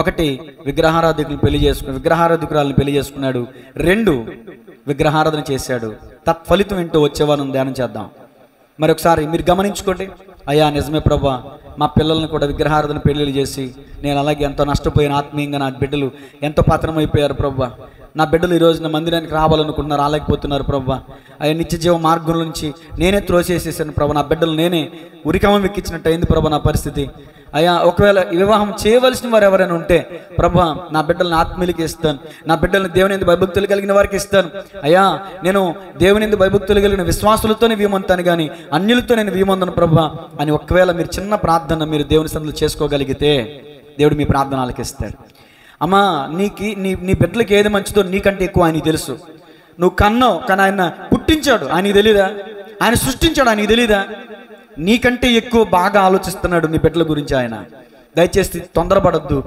1, విగ్రహారాధకులను పెళ్లి చేసుకున్నాడు. 2, విగ్రహారాధన చేశాడు. తత్ఫలితం ఏంటో వచ్చేవారం ధ్యానం చేద్దాం. మరొకసారి మీరు గమనించుకోండి. అయ్యా నిజమే ప్రభా, మా పిల్లల్ని కూడా విగ్రహారాధన పెళ్లిళ్ళు చేసి నేను అలాగే ఎంతో నష్టపోయిన, ఆత్మీయంగా నా బిడ్డలు ఎంతో పతనం అయిపోయారు ప్రభా. నా బిడ్డలు ఈ రోజున మందిరానికి రావాలనుకుంటున్నారు, రాలేకపోతున్నారు ప్రభా. అయ్యా నిత్య జీవ మార్గం నుంచి నేనే త్రోసేసేసాను ప్రభా. నా బిడ్డలు నేనే ఉరికమం ఎక్కించినట్టు అయింది ప్రభా నా పరిస్థితి. అయ్యా ఒకవేళ వివాహం చేయవలసిన వారు ఎవరైనా ఉంటే ప్రభా, నా బిడ్డలను ఆత్మీయులకి ఇస్తాను, నా బిడ్డలను దేవుని యందు భయభక్తులు కలిగిన వారికి ఇస్తాను. అయ్యా నేను దేవుని యందు భయభక్తులు కలిగిన విశ్వాసులతోనే వీమంతాను కానీ అన్యులతో నేను వీమందను ప్రభా అని ఒకవేళ మీరు చిన్న ప్రార్థన మీరు దేవుని సన్నిధిలో చేసుకోగలిగితే దేవుడు మీ ప్రార్థన ఆలకిస్తాడు. అమ్మా నీ బిడ్డలకి ఏది మంచిదో నీకంటే ఎక్కువ ఆయనకి తెలుసు. నువ్వు కన్నావు కానీ ఆయన పుట్టించాడు, ఆయనకి తెలీదా? ఆయన సృష్టించాడు, ఆయనకి తెలీదా? నీకంటే ఎక్కువ బాగా ఆలోచిస్తున్నాడు నీ బిడ్డల గురించి ఆయన. దయచేసి తొందరపడద్దు,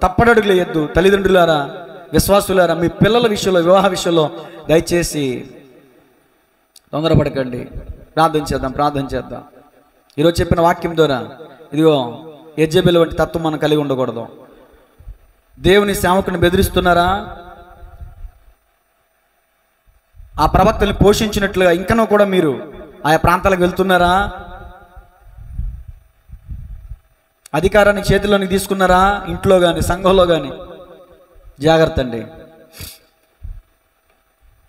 తప్పడడుగులు వేయద్దు. తల్లిదండ్రులారా, విశ్వాసులారా, మీ పిల్లల విషయంలో, వివాహ విషయంలో దయచేసి తొందరపడకండి. ప్రార్థన చేద్దాం. ఈరోజు చెప్పిన వాక్యం ద్వారా ఇదిగో యెజెబెలు వంటి తత్వం మనం కలిగి ఉండకూడదు. దేవుని సేవకుని బెదిరిస్తున్నారా? ఆ ప్రవక్తల్ని పోషించినట్లుగా ఇంకనూ కూడా మీరు ఆయా ప్రాంతాలకు వెళ్తున్నారా? అధికారాన్ని చేతిలోనికి తీసుకున్నారా? ఇంట్లో కానీ సంఘంలో కానీ జాగ్రత్త అండి.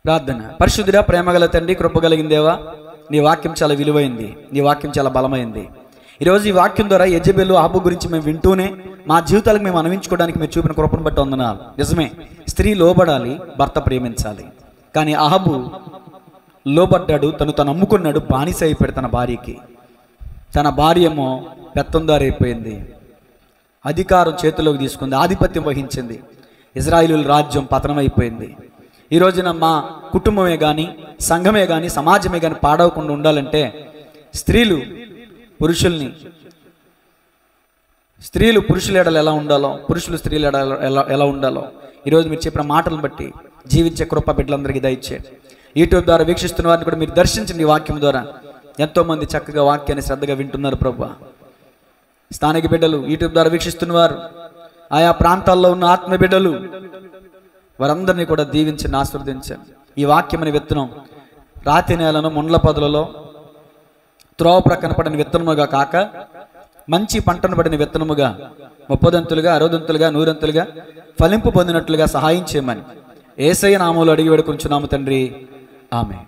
ప్రార్థన. పరిశుద్ధుడా, ప్రేమగల తండ్రి, కృపగలిగిన దేవా, నీ వాక్యం చాలా విలువైంది, నీ వాక్యం చాలా బలమైంది. ఈరోజు ఈ వాక్యం ద్వారా యెజెబెలు అహాబు గురించి మేము వింటూనే మా జీవితాలకు మేము అన్వించుకోవడానికి మీరు చూపిన కృపను బట్టి వందనాలు. నిజమే, స్త్రీ లోబడాలి, భర్త ప్రేమించాలి. కానీ అహాబు లోబడ్డాడు, తను అమ్ముకున్నాడు, బానిస అయిపోయాడు తన భార్యకి. తన భార్య ఏమో పెత్తందారి అయిపోయింది, అధికారం చేతిలోకి తీసుకుంది, ఆధిపత్యం వహించింది. ఇజ్రాయేలు రాజ్యం పతనమైపోయింది. ఈ రోజున మా కుటుంబమే కానీ, సంఘమే కానీ, సమాజమే కానీ పాడవకుండా ఉండాలంటే స్త్రీలు పురుషుల ఎడల ఎలా ఉండాలో, పురుషులు స్త్రీల ఎడల ఎలా ఉండాలో ఈరోజు మీరు చెప్పిన మాటలను బట్టి జీవించే కృప బిడ్డలందరికీ దయచేయండి. యూట్యూబ్ ద్వారా వీక్షిస్తున్న వారిని కూడా మీరు దర్శించండి. ఈ వాక్యం ద్వారా ఎంతోమంది చక్కగా వాక్యాన్ని శ్రద్ధగా వింటున్నారు ప్రభువా. స్థానిక బిడ్డలు, యూట్యూబ్ ద్వారా వీక్షిస్తున్నవారు, ఆయా ప్రాంతాల్లో ఉన్న ఆత్మ బిడ్డలు, వారందరినీ కూడా దీవించండి, ఆశీర్వదించండి. ఈ వాక్యం అనే విత్తనం రాతి నేలను, ముండ్ల పొదలలో, త్రోవ ప్రక్కన పడిన విత్తనముగా కాక మంచి పంటను పడిన విత్తనముగా 30 60 100 ఫలింపు పొందినట్లుగా సహాయం చేయమని యేసయ్య నామములో అడిగి వేడుకొంచున్నాము తండ్రి. ఆమేన్.